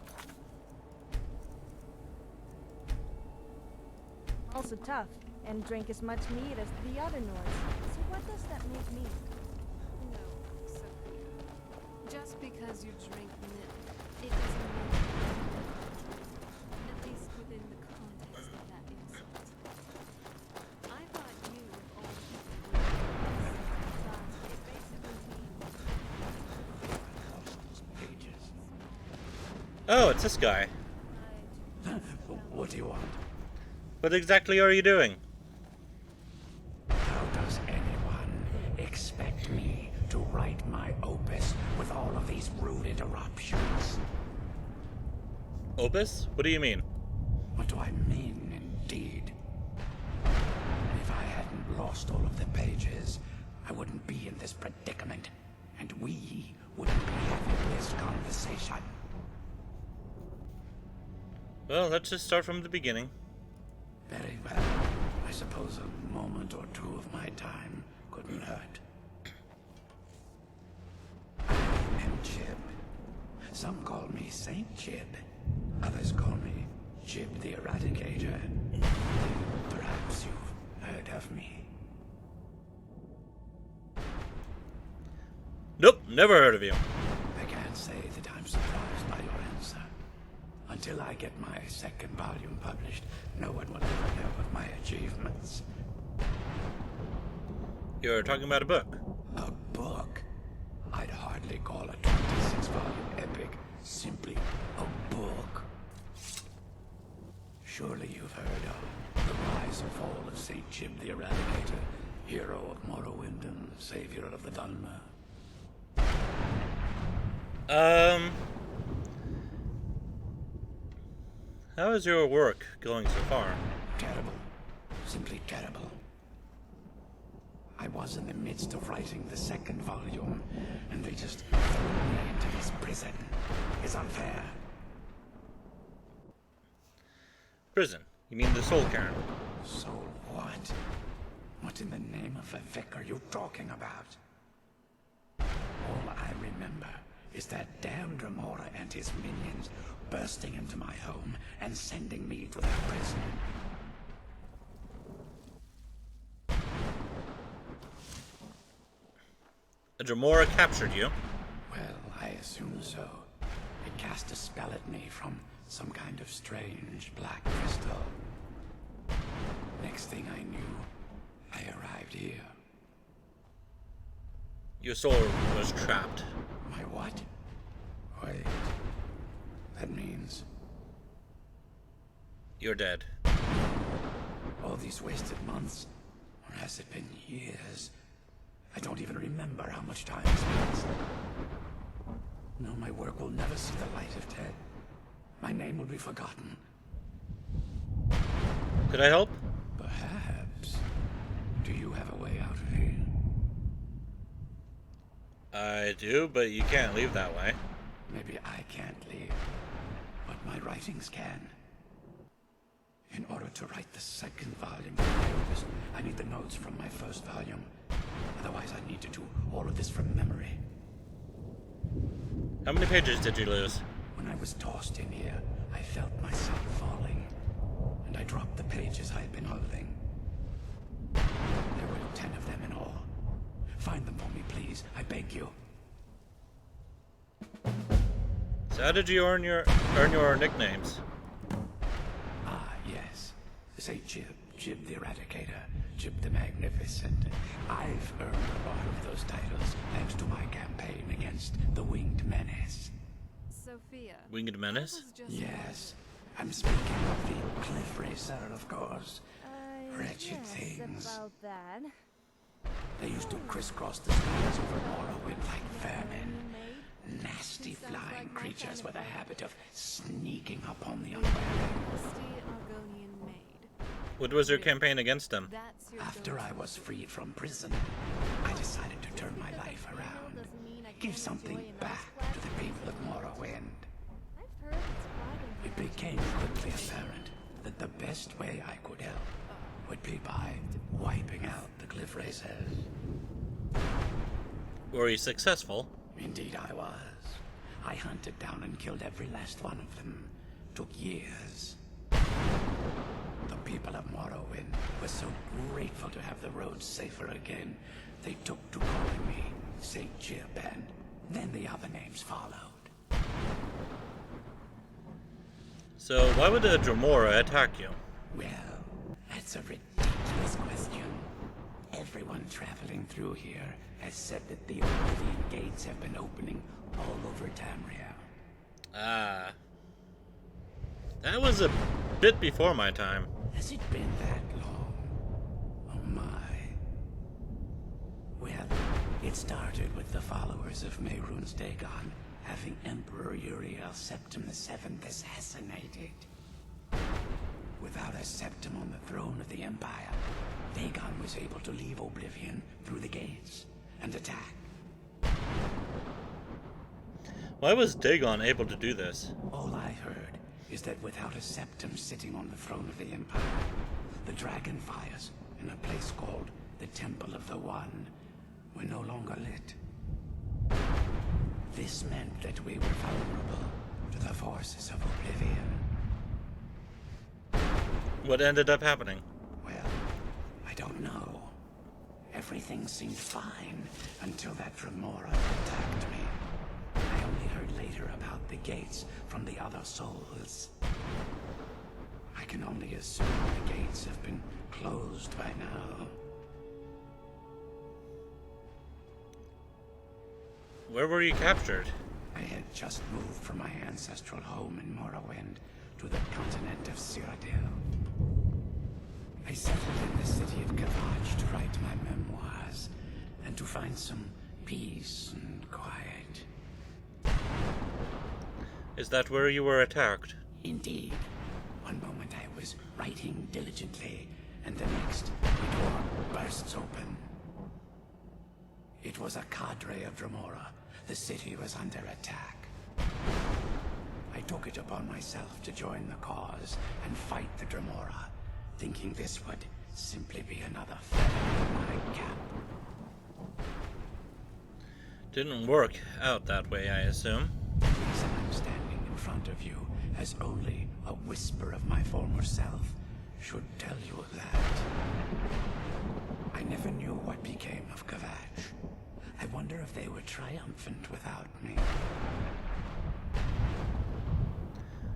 also tough and drink as much meat as the other Nords. So what does that make me? No, Sophia. Just because you drink milk, it doesn't mean at least within the context of that insult. I thought you, of all people, would but it basically means Oh, it's this guy. What do you want? What exactly are you doing? How does anyone expect me to write my opus with all of these rude interruptions? Opus? What do you mean? What do I mean, indeed? If I hadn't lost all of the pages, I wouldn't be in this predicament, and we wouldn't be having this conversation. Well, let's just start from the beginning. Very well. I suppose a moment or two of my time couldn't hurt. I am Chib. Some call me Saint Chib. Others call me Chib the Eradicator. Perhaps you've heard of me. Nope, never heard of you. I can't say that I'm surprised by your answer. Until I get my second volume published, no one will ever know of my achievements. You're talking about a book. A book? I'd hardly call a 26-volume epic simply a book. Surely you've heard of the rise and fall of Saint Chib the Eradicator, hero of Morrowind and savior of the Dhalma. How is your work going so far? Terrible. Simply terrible. I was in the midst of writing the second volume, and they just threw me into this prison. It's unfair. Prison. You mean the Soul Cairn? So what? What in the name of a Vic are you talking about? All I remember is that damn Dremora and his minions bursting into my home and sending me to that prison. A Dremora captured you. Well, I assume so. It cast a spell at me from some kind of strange black crystal. Next thing I knew, I arrived here. Your soul was trapped. My what? Wait. That means You're dead. all these wasted months, or has it been years? I don't even remember how much time has passed. No, my work will never see the light of day. My name will be forgotten. Could I help? Perhaps. Do you have a way out of here? I do, but you can't leave that way. Maybe I can't leave, but my writings can. In order to write the second volume of my opus, I need the notes from my first volume. Otherwise, I need to do all of this from memory. How many pages did you lose? When I was tossed in here, I felt myself falling, and I dropped the pages I had been holding. There were 10 of them in all. Find them for me, please. I beg you. So how did you earn your nicknames? Ah, yes. Say Jib the Eradicator, Jib the Magnificent. I've earned a lot of those titles thanks to my campaign against the Winged Menace. Sophia. Winged Menace? that was just- Yes, I'm speaking of the Cliff Racer, of course. Wretched Yes, things. about that. They used to crisscross the skies over Morrowind like vermin. Nasty flying creatures with a habit of sneaking upon the unwary. Rusty Argonian maid. What was your campaign against them? That's your After I was freed from prison, I decided to turn my life around. Give something back to the people of Morrowind. I've heard it's It became quickly apparent that the best way I could help would be by wiping out the Cliff Racers. Were you successful? Indeed I was. I hunted down and killed every last one of them. Took years. The people of Morrowind were so grateful to have the roads safer again, they took to calling me St. Jib, and then the other names followed. So why would a Dremora attack you? Well, that's a ridiculous question. Everyone traveling through here has said that the Oblivion gates have been opening all over Tamriel. Ah. That was a bit before my time. Has it been that long? Oh my. Well, it started with the followers of Mehrunes Dagon having Emperor Uriel Septim VII assassinated. Without a Septim on the throne of the Empire, Dagon was able to leave Oblivion through the gates and attack. Why was Dagon able to do this? All I heard is that without a Septim sitting on the throne of the Empire, the dragon fires in a place called the Temple of the One were no longer lit. This meant that we were vulnerable to the forces of Oblivion. What ended up happening? Well, I don't know. Everything seemed fine until that Dremora attacked me. I only heard later about the gates from the other souls. I can only assume the gates have been closed by now. Where were you captured? I had just moved from my ancestral home in Morrowind to the continent of Cyrodiil. I settled in the city of Kavach to write my memoirs and to find some peace and quiet. Is that where you were attacked? Indeed. One moment I was writing diligently, and the next, the door bursts open. It was a cadre of Dremora. The city was under attack. I took it upon myself to join the cause and fight the Dremora, thinking this would simply be another feather in my cap. Didn't work out that way, I assume. The reason I'm standing in front of you as only a whisper of my former self should tell you that. I never knew what became of Kavach. I wonder if they were triumphant without me.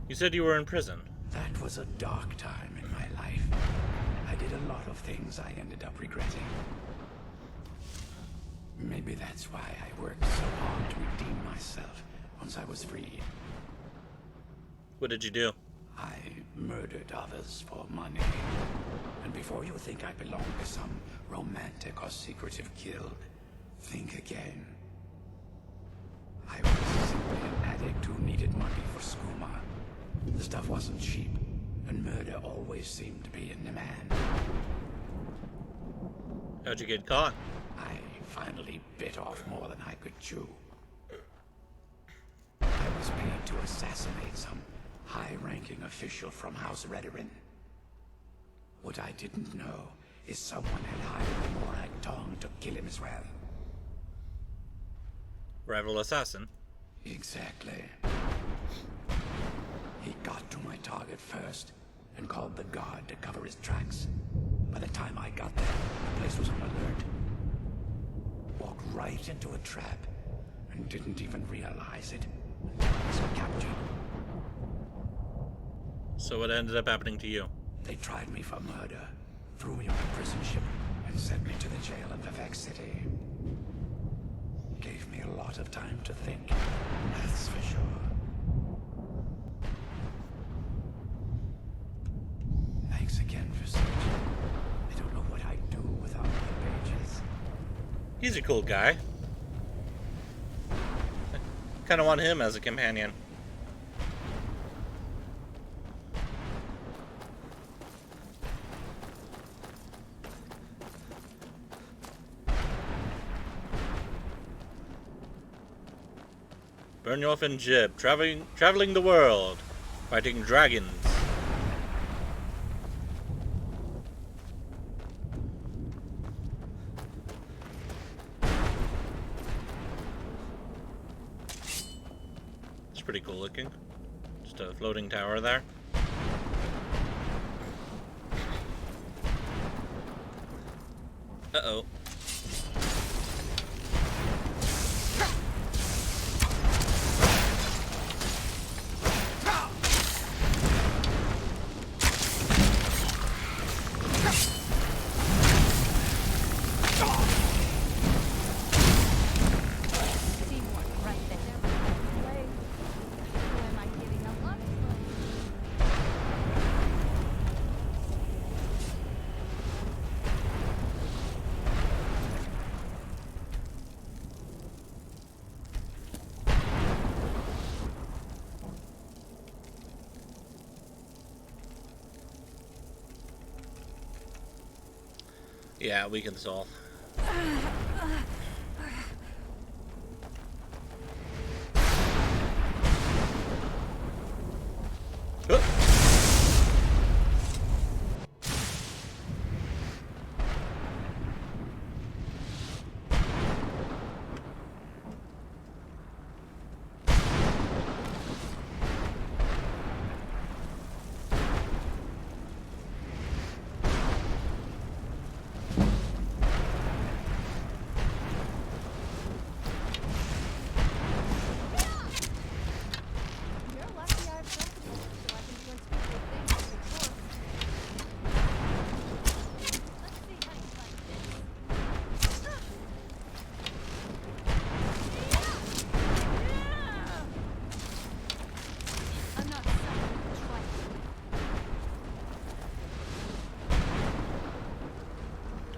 You said you were in prison. That was a dark time in my life. I did a lot of things I ended up regretting. Maybe that's why I worked so hard to redeem myself once I was free. What did you do? I murdered others for money. And before you think I belong to some romantic or secretive guild, think again. I was simply an addict who needed money for skooma. The stuff wasn't cheap, and murder always seemed to be in demand. How'd you get caught? I finally bit off more than I could chew. I was paid to assassinate some high-ranking official from House Redorin. What I didn't know is someone had hired the Morag Tong to kill him as well. Rival assassin. Exactly. He got to my target first and called the guard to cover his tracks. By the time I got there, the place was on alert. Walked right into a trap and didn't even realize it until I was captured. So what ended up happening to you? They tried me for murder, threw me on a prison ship, and sent me to the jail in Vivek City. Gave me a lot of time to think, that's for sure. Thanks again for searching. I don't know what I'd do without my pages. He's a cool guy. Kind of want him as a companion. Byrnjolf and Jib, traveling the world, fighting dragons. It's pretty cool looking. Just a floating tower there. Uh-oh. Yeah, we can solve.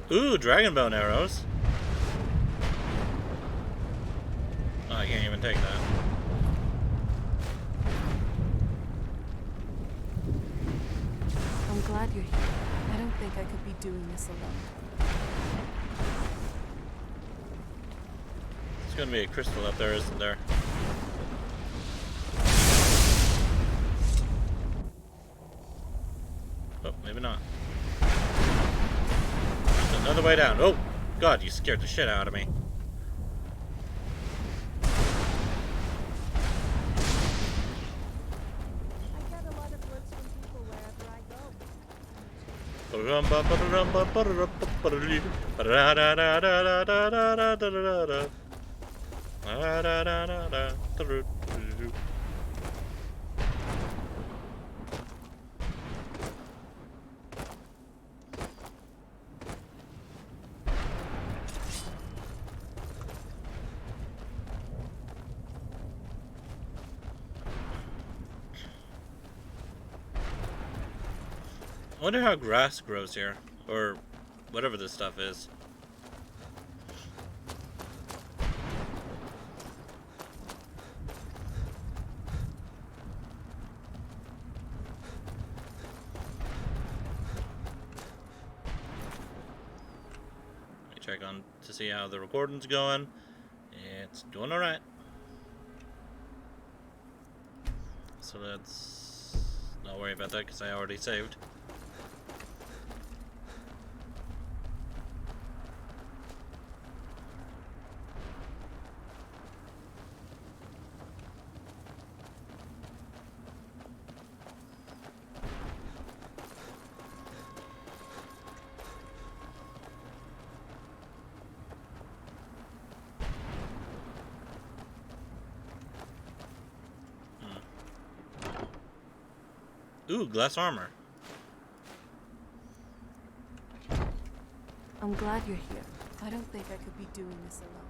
Ooh, dragon bone arrows. Oh, I can't even take that. I'm glad you're here. I don't think I could be doing this alone. There's gonna be a crystal up there, isn't there? Oh, maybe not. There's another way down. Oh, God, you scared the shit out of me. I wonder how grass grows here, or whatever this stuff is. Let me check on to see how the recording's going. It's doing alright. So let's not worry about that because I already saved. Ooh, glass armor. I'm glad you're here. I don't think I could be doing this alone.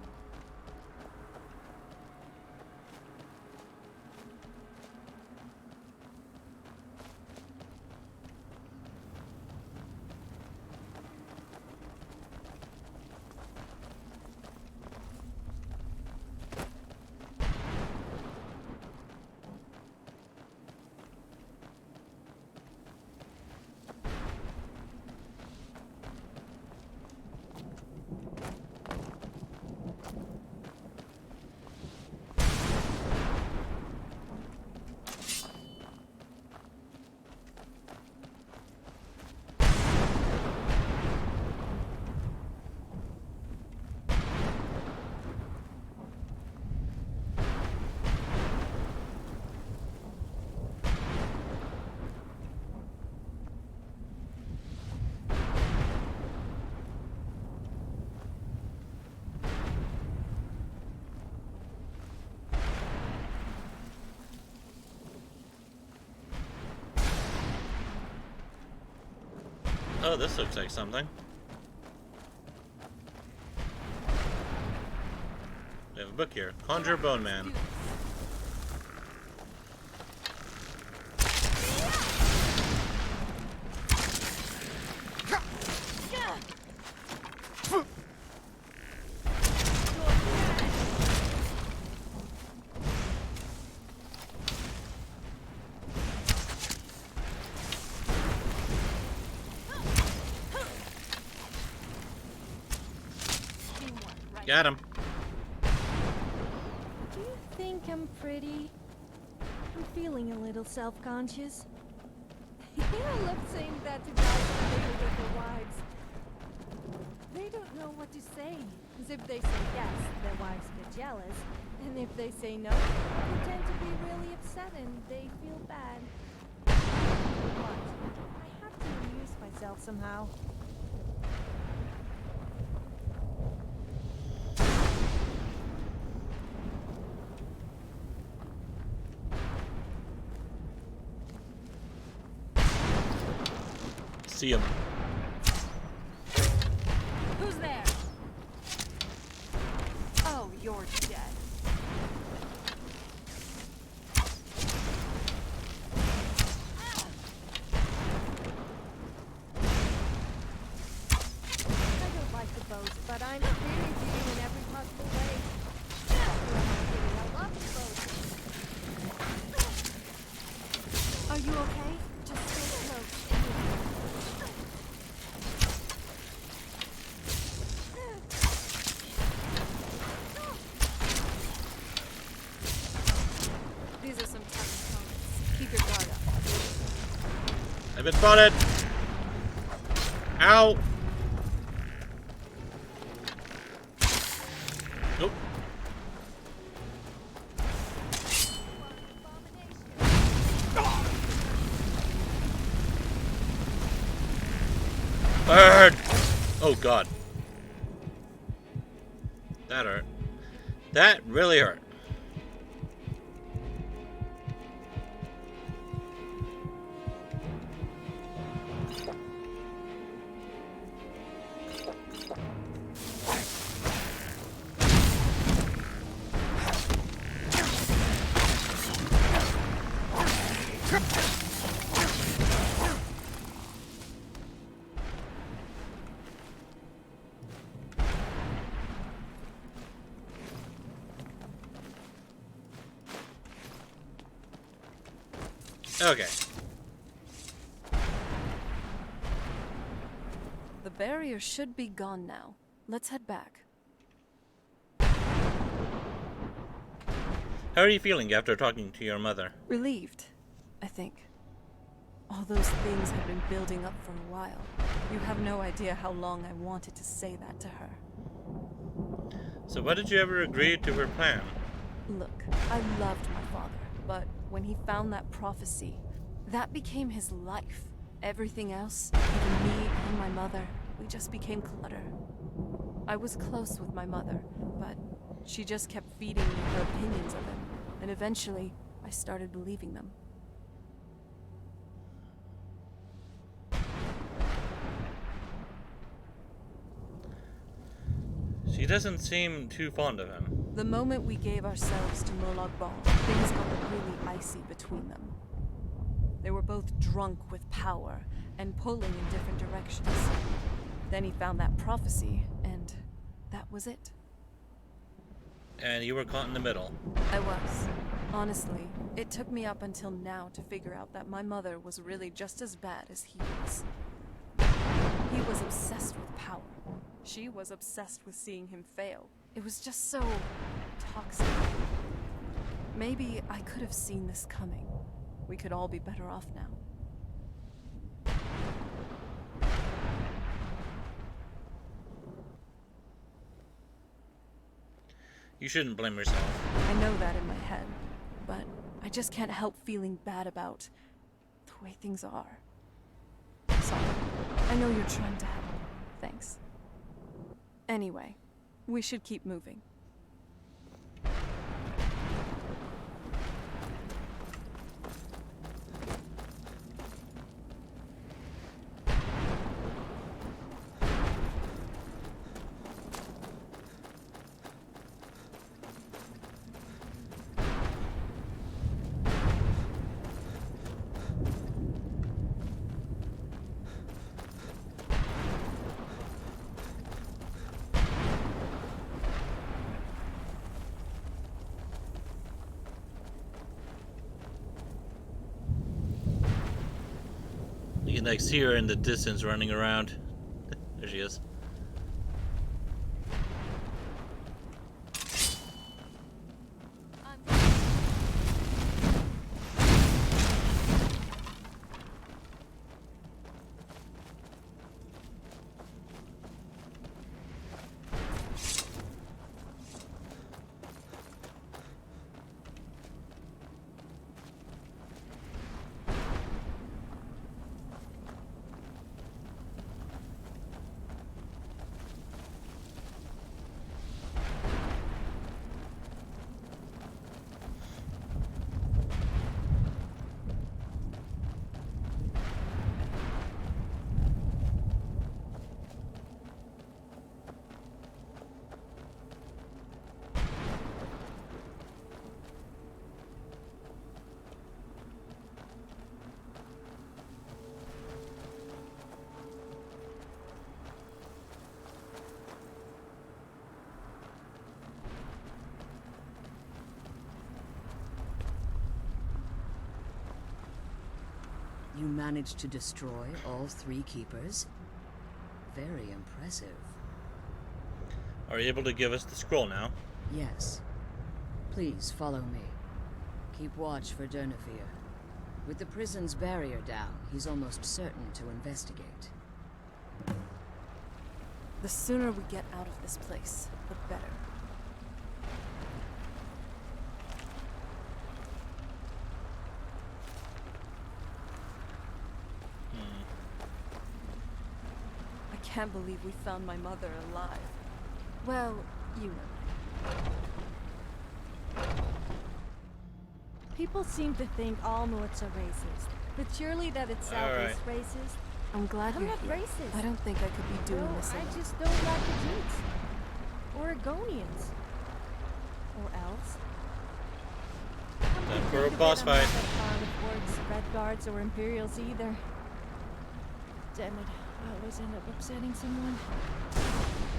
Oh, this looks like something. We have a book here. Conjure Bone Man. Got him. Do you think I'm pretty? I'm feeling a little self-conscious. I love saying that to guys when they are with their wives. They don't know what to say. Because if they say yes, their wives get jealous. And if they say no, they tend to be really upset and they feel bad. But I have to amuse myself somehow. See him. Who's there? Oh, you're dead. I don't like to boast, but I'm very dealing in every possible way. I love to boast. Are you okay? Just stay close. These are some tough opponents. Keep your guard up. I've been spotted. Ow. Nope. Bird! Oh god. That hurt. That really hurt. Okay. The barrier should be gone now. Let's head back. How are you feeling after talking to your mother? Relieved, I think. All those things have been building up for a while. You have no idea how long I wanted to say that to her. So why did you ever agree to her plan? Look, I loved my father, but when he found that prophecy, that became his life. Everything else, even me and my mother, we just became clutter. I was close with my mother, but she just kept feeding me her opinions of him, and eventually, I started believing them. She doesn't seem too fond of him. The moment we gave ourselves to Molag Bal, things got really icy between them. They were both drunk with power and pulling in different directions. Then he found that prophecy, and that was it. And you were caught in the middle. I was. Honestly, it took me up until now to figure out that my mother was really just as bad as he was. He was obsessed with power. She was obsessed with seeing him fail. It was just so toxic. Maybe I could have seen this coming. We could all be better off now. You shouldn't blame yourself. I know that in my head, but I just can't help feeling bad about the way things are. Sorry. I know you're trying to help. Thanks. Anyway, we should keep moving. You can like see her in the distance running around. There she is. You managed to destroy all 3 keepers? Very impressive. Are you able to give us the scroll now? Yes. Please follow me. Keep watch for Byrnjolf. With the prison's barrier down, he's almost certain to investigate. The sooner we get out of this place, the better. I can't believe we found my mother alive. Well, you know. People seem to think all Nords are racist, but surely that itself Alright. is racist. I'm glad I'm you're not here. racist. I don't think I could be doing No, this alone. I just don't like the Jews. Oregonians. Or else. Come to Time for think a of it, boss I'm fight. not that fond of Orcs, Red Guards, or Imperials either. Damn it, I always end up upsetting someone.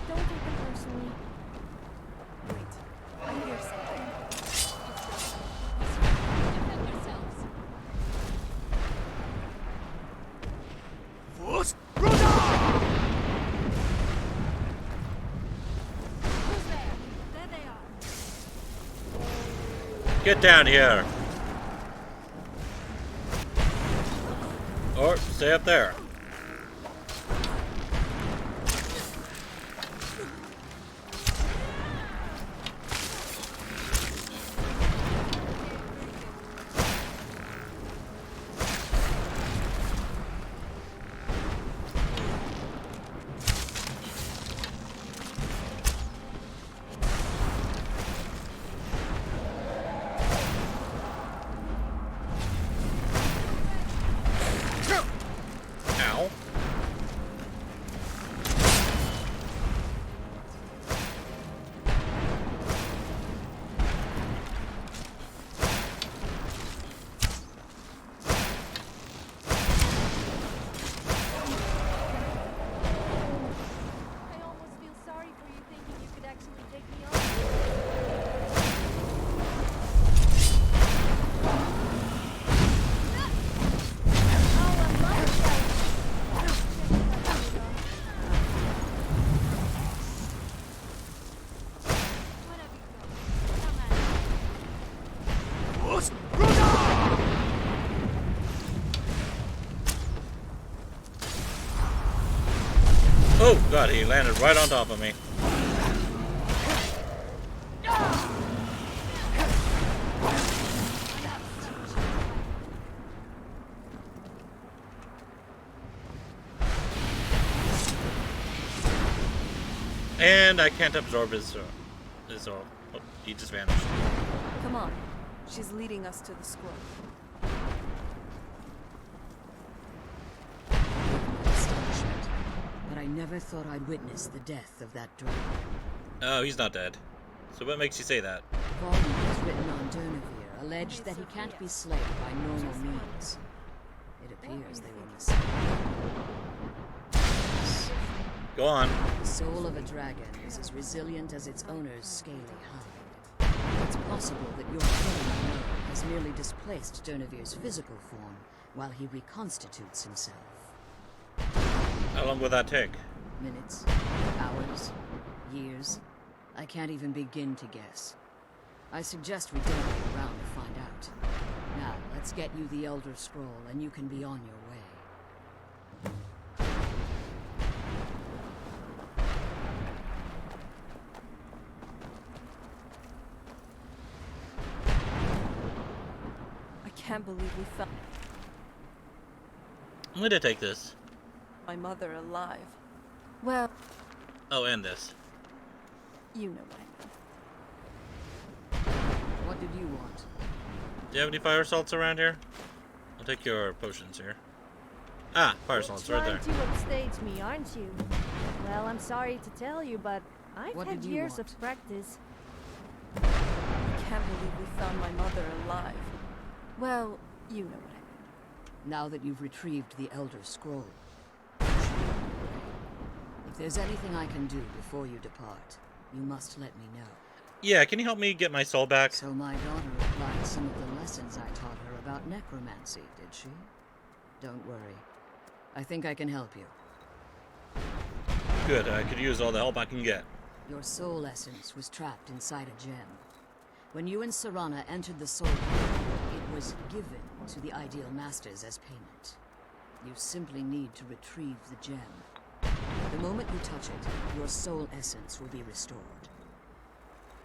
Don't take it personally. Wait, I hear something. Defend yourselves. Force! Who's there? There they are. Get down here. Or stay up there. Ow. I almost feel sorry for you thinking you could actually take me on. Force! Oh god, he landed right on top of me. And I can't absorb his orb. Oh, he just vanished. Come on. She's leading us to the scroll. Astonishment. But I never thought I'd witness the death of that dragon. Oh, he's not dead. So what makes you say that? Volumes written on Durnavir allege that he can't be slain by normal means. It appears they were mistaken. Go on. The soul of a dragon is as resilient as its owner's scaly hide. It's possible that your killing nerve has merely displaced Durnavir's physical form while he reconstitutes himself. How long will that take? Minutes, hours, years. I can't even begin to guess. I suggest we don't wait around to find out. Now, let's get you the Elder Scroll and you can be on your way. I can't believe we found I'm gonna take this. my mother alive. Well, Oh, and this. you know what I mean. What did you want? Do you have any fire salts around here? I'll take your potions here. Ah, fire salts right there. Trying to upstage me, aren't you? Well, I'm sorry to tell you, but I've What had did you years want? of practice. I can't believe we found my mother alive. Well, you know what I mean. Now that you've retrieved the Elder Scroll. If there's anything I can do before you depart, you must let me know. Yeah, can you help me get my soul back? So my daughter applied some of the lessons I taught her about necromancy, did she? Don't worry. I think I can help you. Good, I could use all the help I can get. Your soul essence was trapped inside a gem. When you and Serana entered the soul cave, it was given to the Ideal Masters as payment. You simply need to retrieve the gem. The moment you touch it, your soul essence will be restored.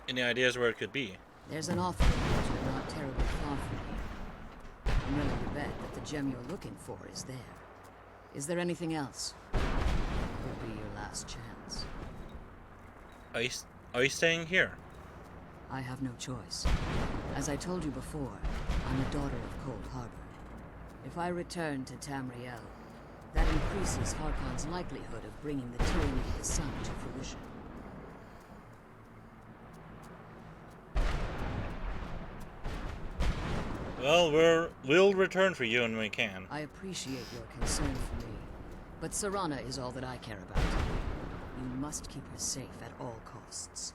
Any ideas where it could be? There's an offering that not terribly far from here. I'm willing to bet that the gem you're looking for is there. Is there anything else? Could be your last chance. Are you staying here? I have no choice. As I told you before, I'm a daughter of Cold Harbor. If I return to Tamriel, that increases Harkon's likelihood of bringing the tyranny of the sun to fruition. Well, we'll return for you when we can. I appreciate your concern for me, but Serana is all that I care about. You must keep her safe at all costs.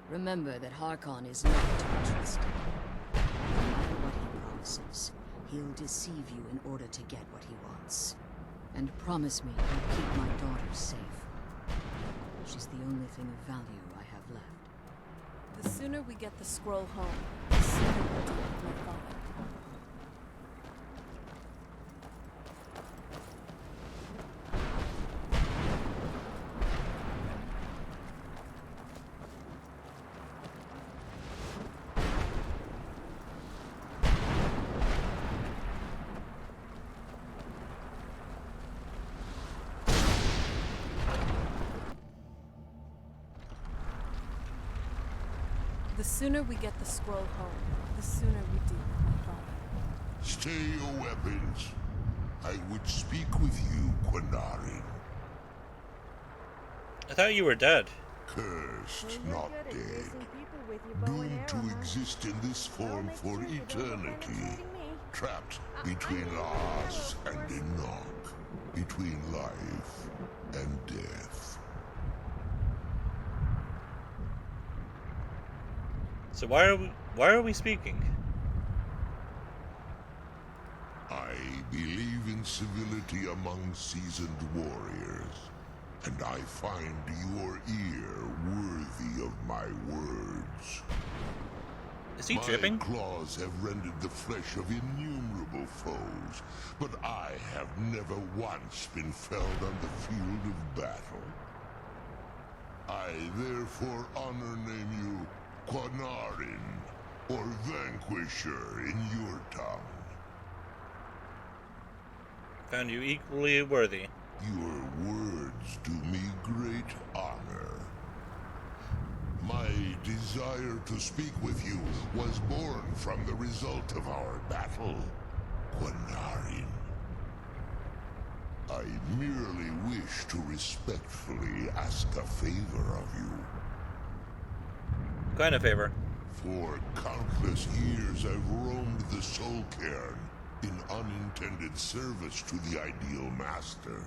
Remember that Harkon is not to be trusted. No matter what he promises, he'll deceive you in order to get what he wants. And promise me you'll keep my daughter safe. She's the only thing of value I have left. The sooner we get the scroll home, the sooner we'll deal with my father. The sooner we get the scroll home, the sooner we deal with my father. Stay your weapons. I would speak with you, Quinarin. I thought you were dead. Cursed, You're not good at dead. chasing people with your bow and Doomed to arrow, huh? exist in this form make for sure you don't go eternity. penetrating me. Trapped I between know, Lars of and course. Enoch. Between life and death. So why are we speaking? I believe in civility among seasoned warriors, and I find your ear worthy of my words. Is he My dripping? claws have rendered the flesh of innumerable foes, but I have never once been felled on the field of battle. I therefore name you Quinarin, or Vanquisher in your tongue. Found you equally worthy. Your words do me great honor. My desire to speak with you was born from the result of our battle, Quinarin. I merely wish to respectfully ask a favor of you. Kind of favor. For countless years I've roamed the Soul Cairn in unintended service to the Ideal Masters.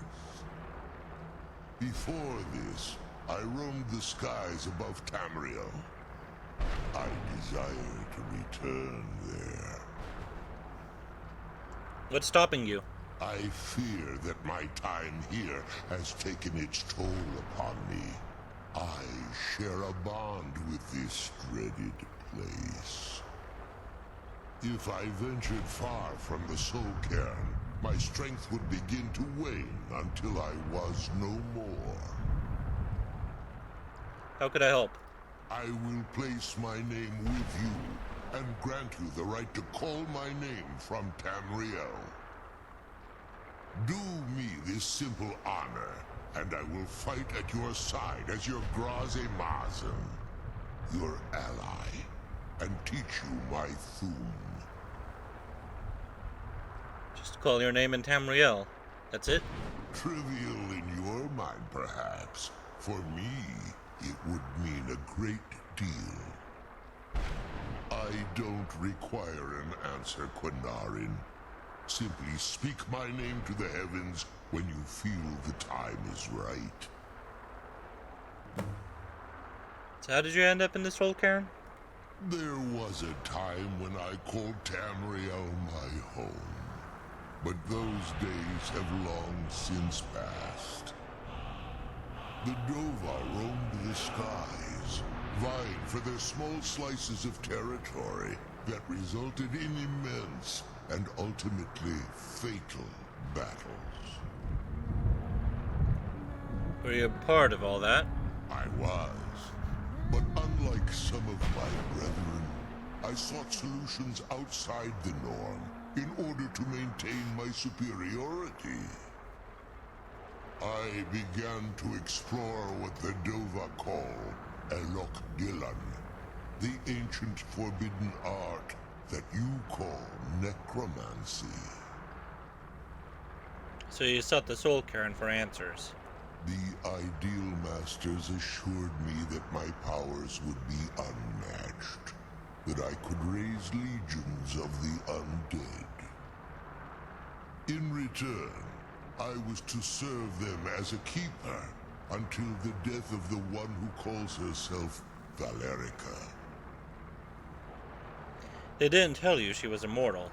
Before this, I roamed the skies above Tamriel. I desire to return there. What's stopping you? I fear that my time here has taken its toll upon me. I share a bond with this dreaded place. If I ventured far from the Soul Cairn, my strength would begin to wane until I was no more. How could I help? I will place my name with you and grant you the right to call my name from Tamriel. Do me this simple honor, and I will fight at your side as your Graze Mazen, your ally, and teach you my Thum. Just call your name in Tamriel. That's it? Trivial in your mind, perhaps. For me, it would mean a great deal. I don't require an answer, Quinarin. Simply speak my name to the heavens when you feel the time is right. So how did you end up in this Soul Cairn? There was a time when I called Tamriel my home. But those days have long since passed. The Dova roamed the skies, vying for their small slices of territory that resulted in immense and ultimately fatal battles. Were you a part of all that? I was. But unlike some of my brethren, I sought solutions outside the norm in order to maintain my superiority. I began to explore what the Dova call Elok Dylan, the ancient forbidden art that you call necromancy. So you sought the Soul Cairn for answers. The Ideal Masters assured me that my powers would be unmatched, that I could raise legions of the undead. In return, I was to serve them as a keeper until the death of the one who calls herself Valerica. They didn't tell you she was immortal.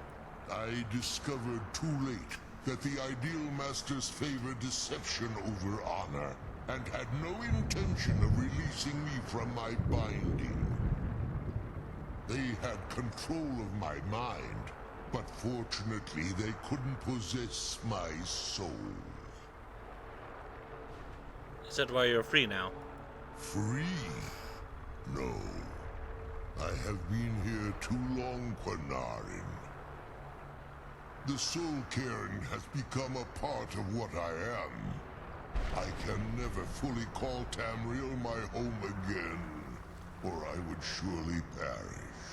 I discovered too late that the Ideal Masters favor deception over honor, and had no intention of releasing me from my binding. They had control of my mind, but fortunately they couldn't possess my soul. Is that why you're free now? Free? No. I have been here too long, Quinarin. The Soul Cairn has become a part of what I am. I can never fully call Tamriel my home again, or I would surely perish.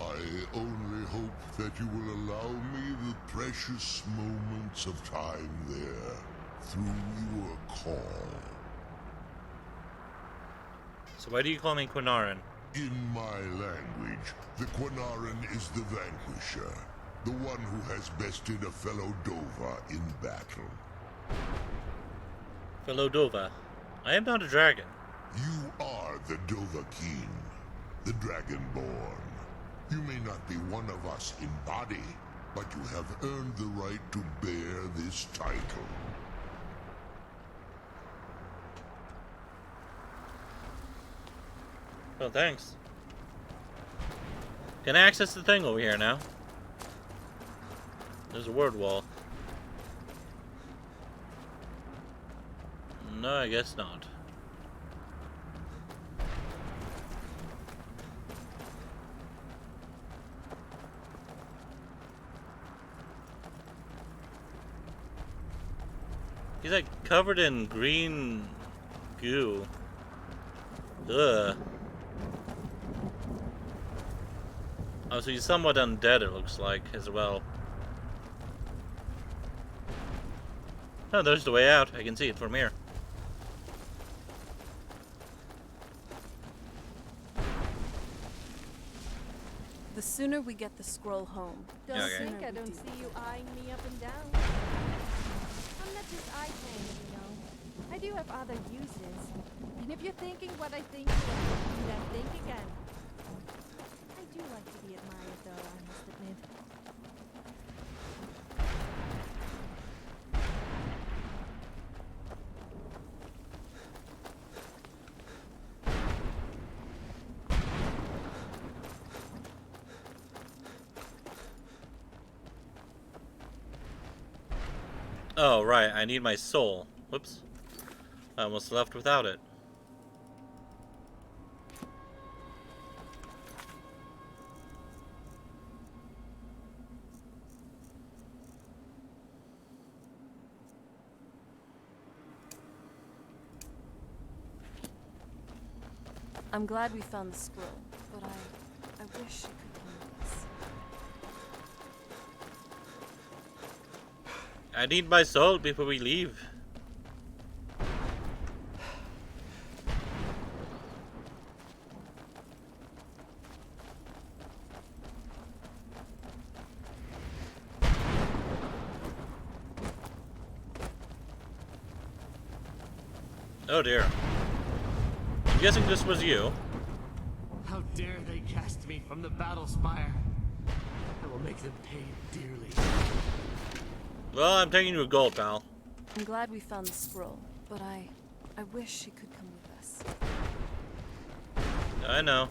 I only hope that you will allow me the precious moments of time there, through your call. So why do you call me Quinarin? In my language, the Quinarin is the vanquisher, the one who has bested a fellow Dova in battle. Fellow Dova, I am not a dragon. You are the Dova King, the Dragonborn. You may not be one of us in body, but you have earned the right to bear this title. Well, thanks. Can I access the thing over here now? There's a word wall. No, I guess not. He's like covered in green goo. Ugh. Oh, so he's somewhat undead, it looks like, as well. Oh, there's the way out. I can see it from here. The sooner we get the scroll home, Don't Okay. think I don't see you eyeing me up and down. I'm not just eye candy, you know. I do have other uses. And if you're thinking what I think, then think again. I do like to be admired, though, I must admit. Oh, right. I need my soul. Whoops. I almost left without it. I'm glad we found the scroll, but I wish it could come with us. I need my soul before we leave. Oh dear. I'm guessing this was you. How dare they cast me from the battle spire? I will make them pay dearly. Well, I'm taking you a gold, pal. I'm glad we found the scroll, but I wish it could come with us. I know.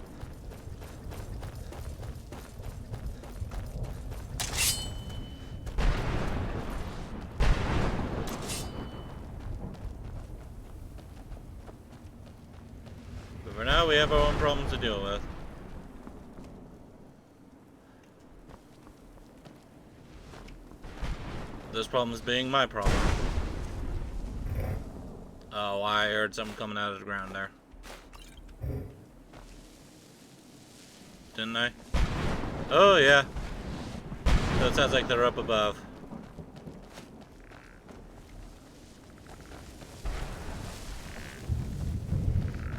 But for now, we have our own problems to deal with. This problem is being my problem. Oh, I heard something coming out of the ground there. didn't I? Oh, yeah. So it sounds like they're up above.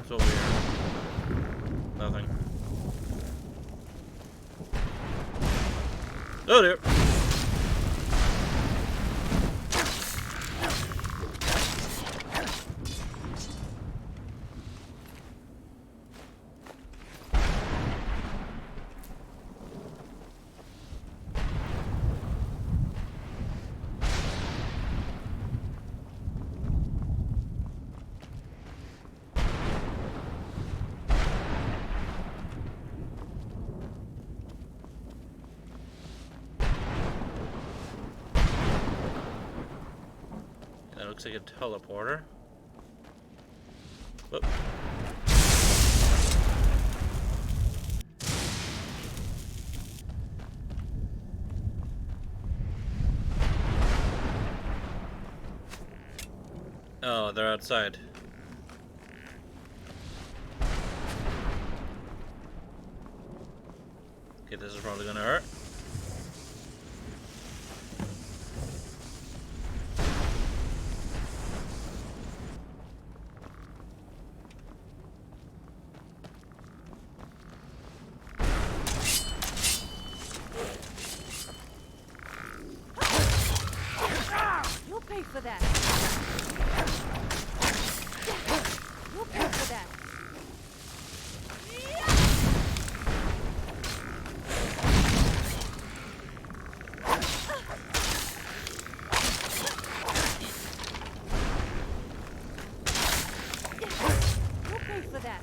So weird. Nothing. Oh dear. That looks like a teleporter. Whoop. Oh, they're outside. Okay, this is probably gonna hurt. You'll pay for that. You'll pay for that. You'll pay for that.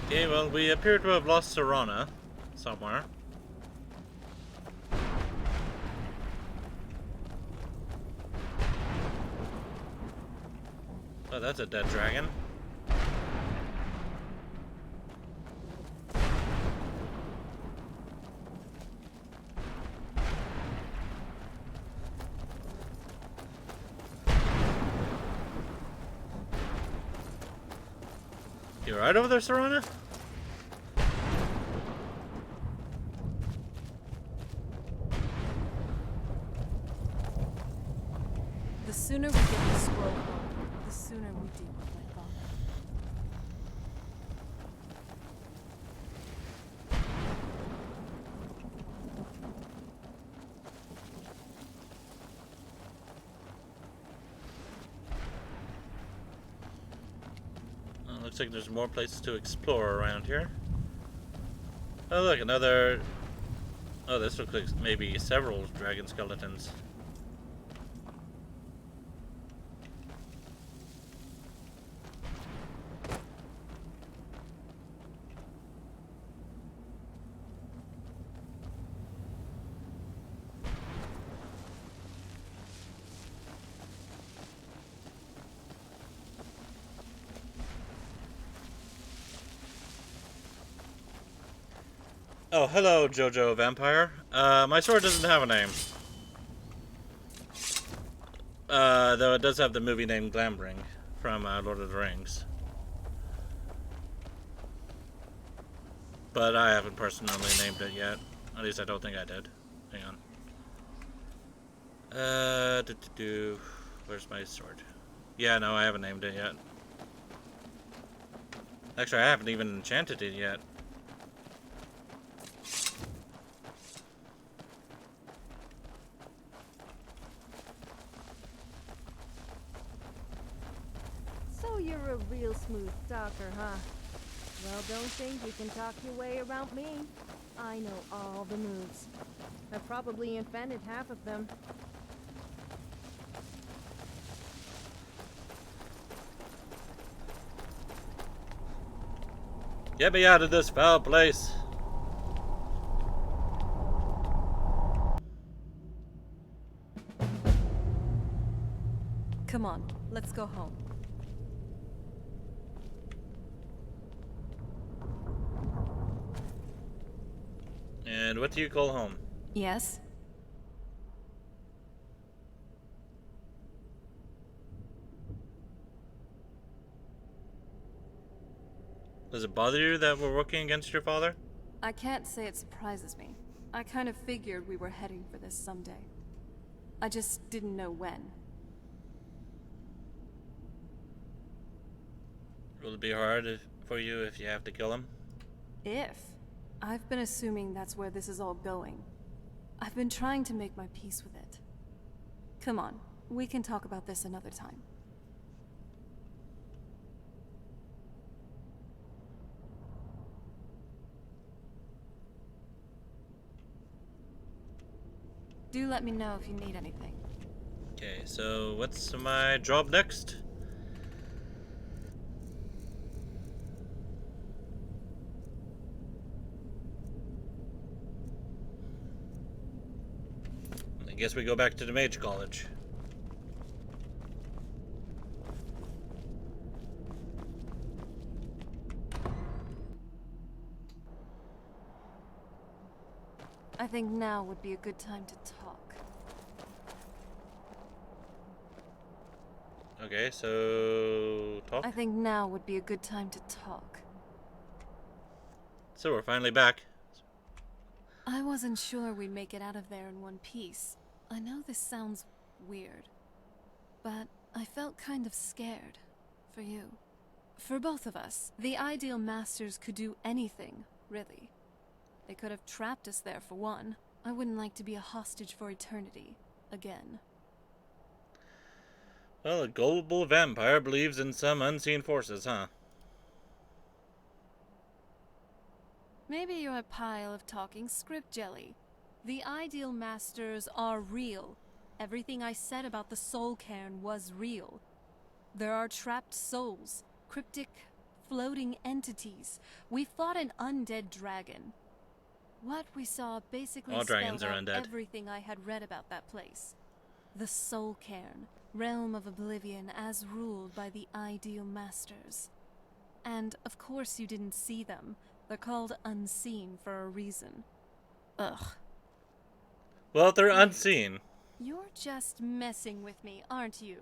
Okay, well, we appear to have lost Serana somewhere. Oh, that's a dead dragon. You right over there, Serana? The sooner we get the scroll home, the sooner we deal with my father. Looks like there's more places to explore around here. Oh look, another... Oh, this looks like maybe several dragon skeletons. Oh, hello, Jojo Vampire. My sword doesn't have a name. Though it does have the movie name Glambring from Lord of the Rings. But I haven't personally named it yet. At least I don't think I did. Hang on. Where's my sword? Yeah, no, I haven't named it yet. Actually, I haven't even enchanted it yet. So you're a real smooth talker, huh? Well, don't think you can talk your way around me. I know all the moves. I've probably invented half of them. Get me out of this foul place. Come on, let's go home. And what do you call home? Yes? Does it bother you that we're working against your father? I can't say it surprises me. I kind of figured we were heading for this someday. I just didn't know when. Will it be hard for you if you have to kill him? If? I've been assuming that's where this is all going. I've been trying to make my peace with it. Come on, we can talk about this another time. Do let me know if you need anything. Okay, so what's my job next? I guess we go back to the Mage College. I think now would be a good time to talk. Okay, so talk. I think now would be a good time to talk. So we're finally back. I wasn't sure we'd make it out of there in one piece. I know this sounds weird, but I felt kind of scared for you. For both of us, the Ideal Masters could do anything, really. They could have trapped us there for one. I wouldn't like to be a hostage for eternity again. Well, a gullible vampire believes in some unseen forces, huh? Maybe you're a pile of talking script jelly. The Ideal Masters are real. Everything I said about the soul cairn was real. There are trapped souls, cryptic, floating entities. We fought an undead dragon. What we saw basically All dragons spelled are out undead. everything I had read about that place. The soul cairn, realm of oblivion as ruled by the Ideal Masters. And of course you didn't see them. They're called unseen for a reason. Ugh. Well, they're Wait. unseen. You're just messing with me, aren't you?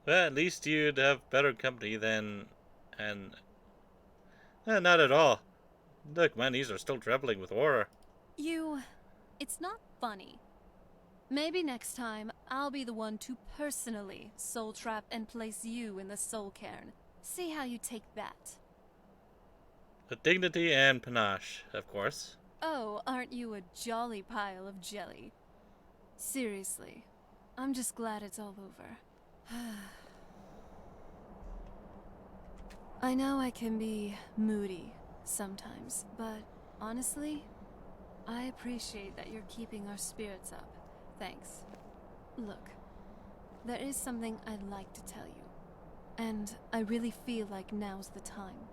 Well, at least you'd have better company than... and... not at all. Look, my knees are still trembling with horror. It's not funny. Maybe next time, I'll be the one to personally soul trap and place you in the soul cairn. See how you take that. With dignity and panache, of course. Oh, aren't you a jolly pile of jelly? Seriously, I'm just glad it's all over. I know I can be moody sometimes, but honestly, I appreciate that you're keeping our spirits up. Thanks. Look, there is something I'd like to tell you, and I really feel like now's the time.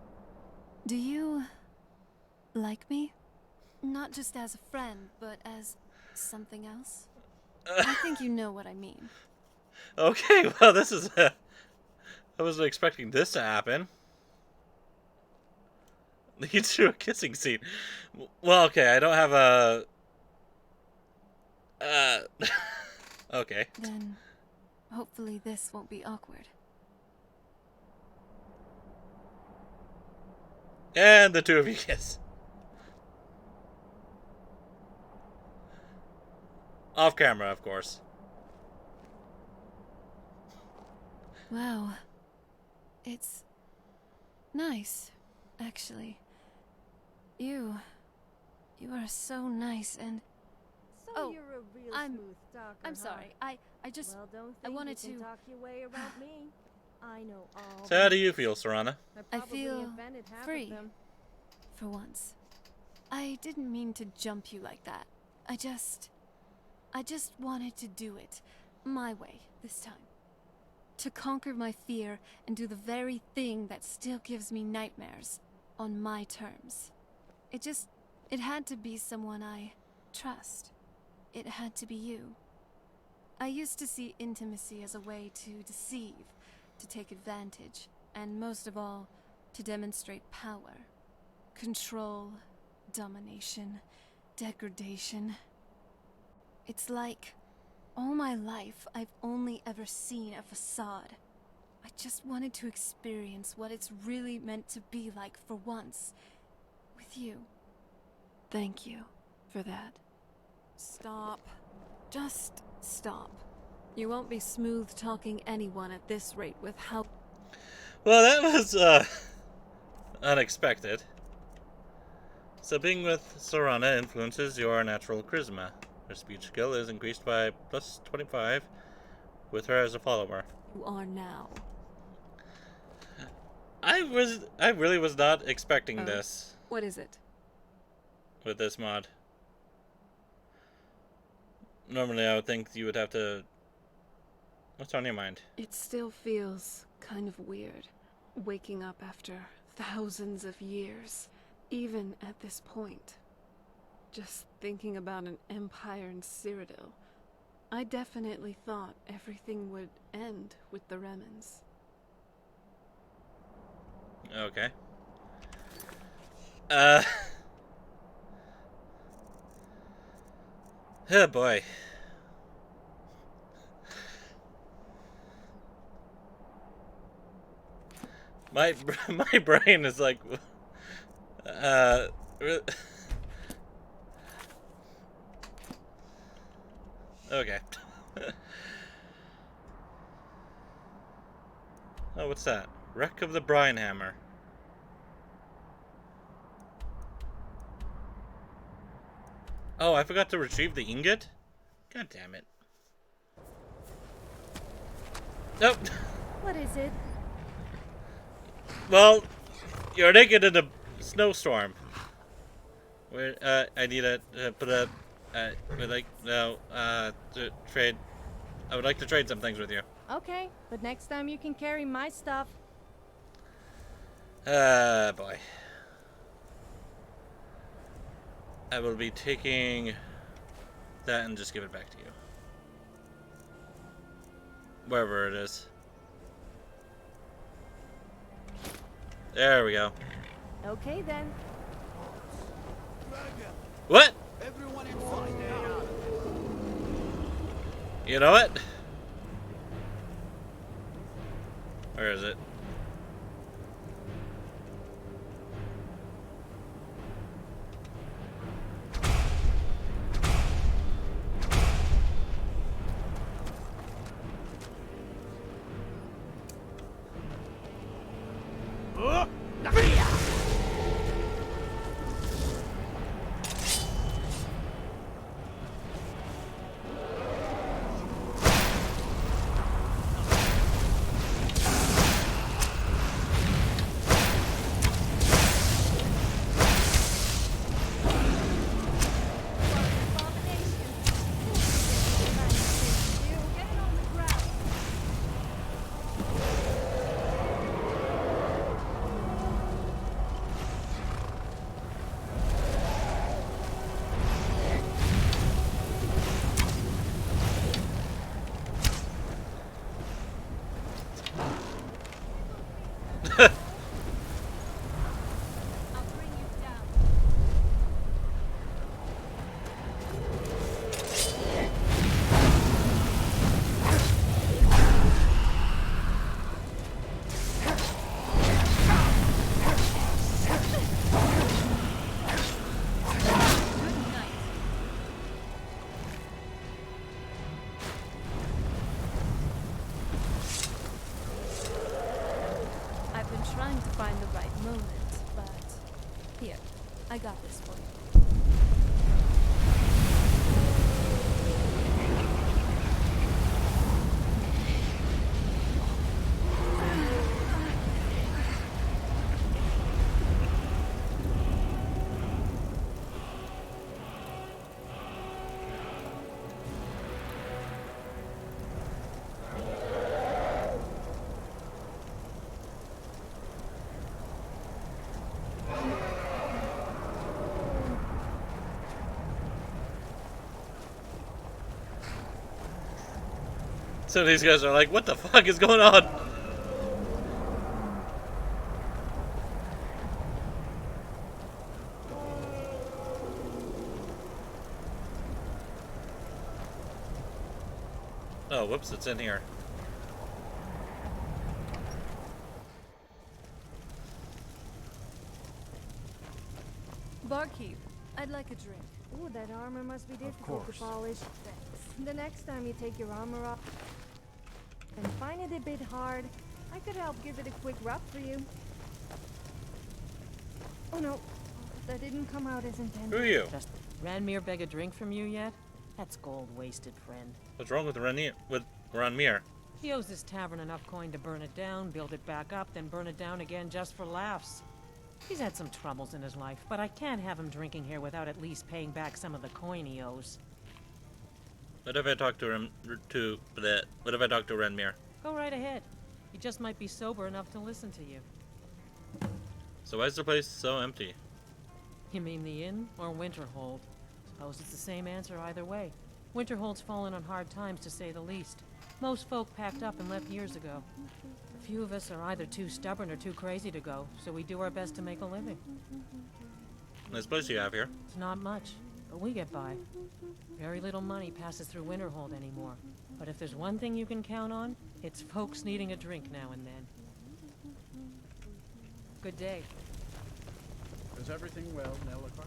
Do you like me? Not just as a friend, but as something else? I think you know what I mean. Okay, well, this is... I wasn't expecting this to happen. Leads to a kissing scene. Well, okay, I don't have a... okay. Then, hopefully this won't be awkward. And the two of you kiss. Off camera, of course. Wow. It's nice, actually. You are so nice and... So Oh, you're a real I'm- smooth talker, I'm huh? sorry. I just... Well, don't I think wanted you can to... talk your way around me. I know all. So how do you feel, Serana? I probably feel offended half free. of them. For once. I didn't mean to jump you like that. I just wanted to do it my way this time. To conquer my fear and do the very thing that still gives me nightmares on my terms. It had to be someone I trust. It had to be you. I used to see intimacy as a way to deceive, to take advantage, and most of all, to demonstrate power. Control, domination, degradation. It's like, all my life, I've only ever seen a facade. I just wanted to experience what it's really meant to be like for once. With you. Thank you for that. Stop. Just stop. You won't be smooth-talking anyone at this rate with how... Well, that was, unexpected. So being with Serana influences your natural charisma. Her speech skill is increased by plus 25 with her as a follower. You are now. I really was not expecting this What is it? with this mod. Normally I would think you would have to... What's on your mind? It still feels kind of weird, waking up after thousands of years, even at this point. Just thinking about an empire in Cyrodiil, I definitely thought everything would end with the Remnants. Okay. Oh boy. My brain is like, okay. Oh, what's that? Wreck of the Brine Hammer. Oh, I forgot to retrieve the ingot? God damn it. Nope. What is it? Well, you're naked in a snowstorm. Where I need to put a to trade. I would like to trade some things with you. Okay, but next time you can carry my stuff. Boy. I will be taking that and just give it back to you. Wherever it is. There we go. Okay then. What? Everyone in front now. You know what? Where is it? Trying to find the right moment, but here, I got this for you. So these guys are like, what the fuck is going on? Oh, whoops, it's in here. Barkeep, I'd like a drink. Ooh, that armor must be difficult to course. polish. The next time you take your armor off and find it a bit hard, I could help give it a quick rub for you. Oh no, that didn't come out as intended. Who are you? Just Ranmir beg a drink from you yet? That's gold wasted, friend. What's wrong with Ranmir? He owes this tavern enough coin to burn it down, build it back up, then burn it down again just for laughs. He's had some troubles in his life, but I can't have him drinking here without at least paying back some of the coin he owes. What if I talk to him what if I talk to Ranmir? Go right ahead. He just might be sober enough to listen to you. So why is the place so empty? You mean the inn or Winterhold? Suppose it's the same answer either way. Winterhold's fallen on hard times, to say the least. Most folk packed up and left years ago. A few of us are either too stubborn or too crazy to go, so we do our best to make a living. Nice place you have here. It's not much, but we get by. Very little money passes through Winterhold anymore. But if there's one thing you can count on, it's folks needing a drink now and then. Good day. Is everything well, Nellicar?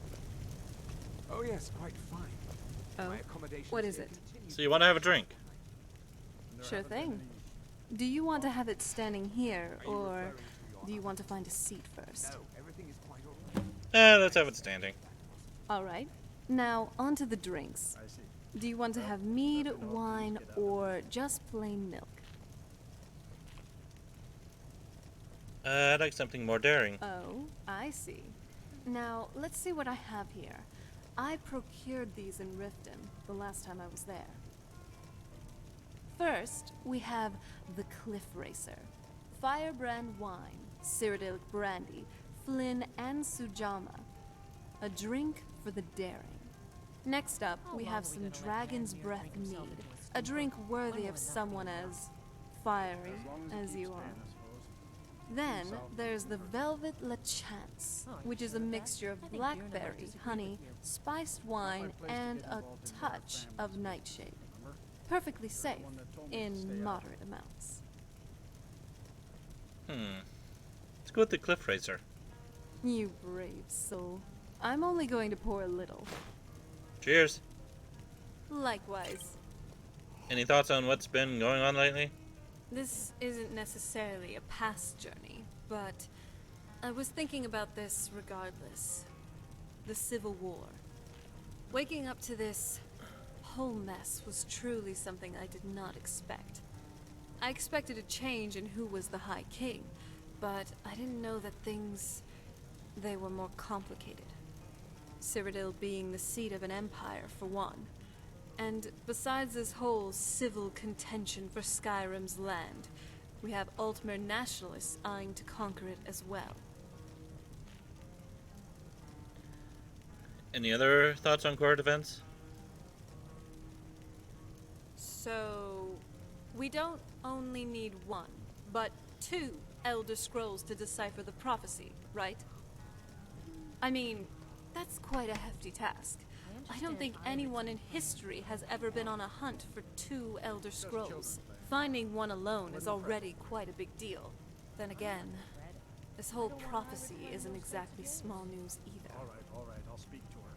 Oh yes, quite fine. Oh, My accommodations what is here it? continue So you want to have a drink? There Sure haven't been thing. any- Do you want to have it standing here, Are you or referring to your do you want to find a seat first? No, everything is quite all right. Let's have it standing. All right. Now, on to the drinks. I see. Do you want to have mead, wine, or just plain milk? I'd like something more daring. Oh, I see. Now, let's see what I have here. I procured these in Riften the last time I was there. First, we have the Cliff Racer. Firebrand wine, Cyrodiilic brandy, Flynn and Sujama. A drink for the daring. Next up, we have some Dragon's Breath mead. A drink worthy of someone as fiery as you are. Then there's the Velvet La Chance, which is a mixture of blackberry, honey, spiced wine, and a touch of nightshade. Perfectly safe, in moderate amounts. Let's go with the Cliff Racer. You brave soul. I'm only going to pour a little. Cheers. Likewise. Any thoughts on what's been going on lately? This isn't necessarily a past journey, but I was thinking about this regardless. The Civil War. Waking up to this whole mess was truly something I did not expect. I expected a change in who was the High King, but I didn't know that they were more complicated. Cyrodiil being the seat of an empire, for one. And besides this whole civil contention for Skyrim's land, we have Altmer nationalists eyeing to conquer it as well. Any other thoughts on court events? So, we don't only need one, but two Elder Scrolls to decipher the prophecy, right? I mean, that's quite a hefty task. I don't think anyone in history has ever been on a hunt for two Elder Scrolls. Finding one alone is already quite a big deal. Then again, this whole prophecy isn't exactly small news either. All right, I'll speak to her.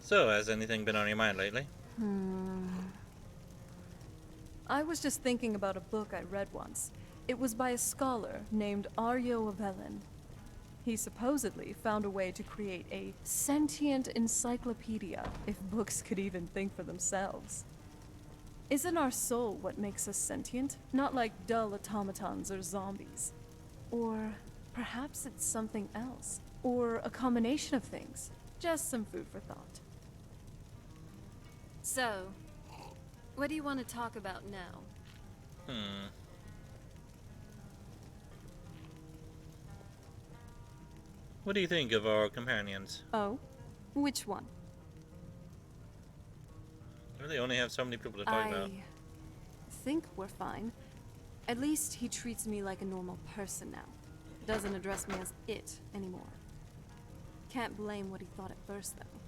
So, has anything been on your mind lately? I was just thinking about a book I read once. It was by a scholar named Aryo of Ellen. He supposedly found a way to create a sentient encyclopedia, if books could even think for themselves. Isn't our soul what makes us sentient? Not like dull automatons or zombies. Or perhaps it's something else. Or a combination of things. Just some food for thought. So, what do you want to talk about now? What do you think of our companions? Oh? Which one? I really only have so many people to talk about. I think we're fine. At least he treats me like a normal person now. Doesn't address me as it anymore. Can't blame what he thought at first, though.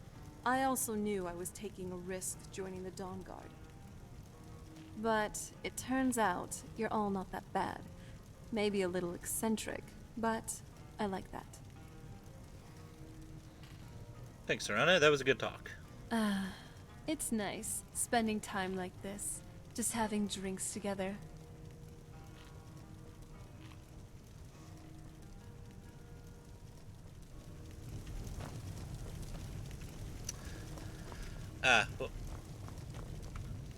I also knew I was taking a risk joining the Dawn Guard. But it turns out you're all not that bad. Maybe a little eccentric, but I like that. Thanks, Serana. That was a good talk. It's nice spending time like this, just having drinks together. Well,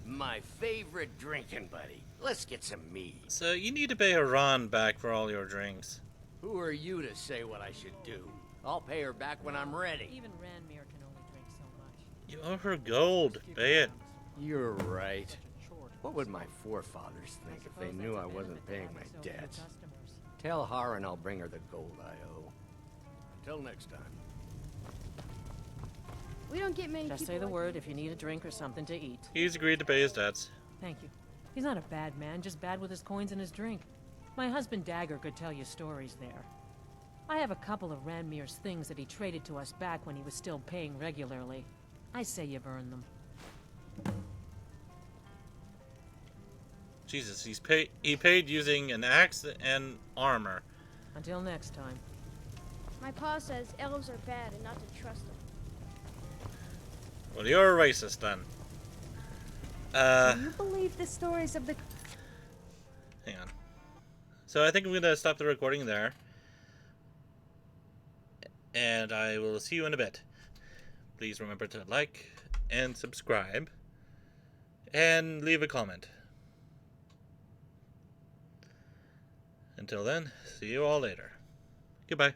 My favorite drinking buddy. Let's get some mead. so you need to pay Haran back for all your drinks. Who are you to say what I should do? I'll pay her back when I'm ready. Even Ranmir can only drink so much. You owe her gold. Pay it. You're right. Such a chore to What would my forefathers think if they suppose knew that's I a wasn't benefit to paying having my so few debts? customers. Tell Haran I'll bring her the gold I owe. Until next time. We don't get many Just people say the like word if you need a drink or something to eat. He's agreed to pay his debts. Thank you. He's not a bad man, just bad with his coins and his drink. My husband Dagger could tell you stories there. I have a couple of Ranmir's things that he traded to us back when he was still paying regularly. I say you've earned them. Jesus, he paid using an axe and armor. Until next time. My pa says elves are bad and not to trust them. Well, you're a racist then. Do you believe the stories of the... Hang on. So I think I'm gonna stop the recording there. And I will see you in a bit. Please remember to like and subscribe. And leave a comment. Until then, see you all later. Goodbye.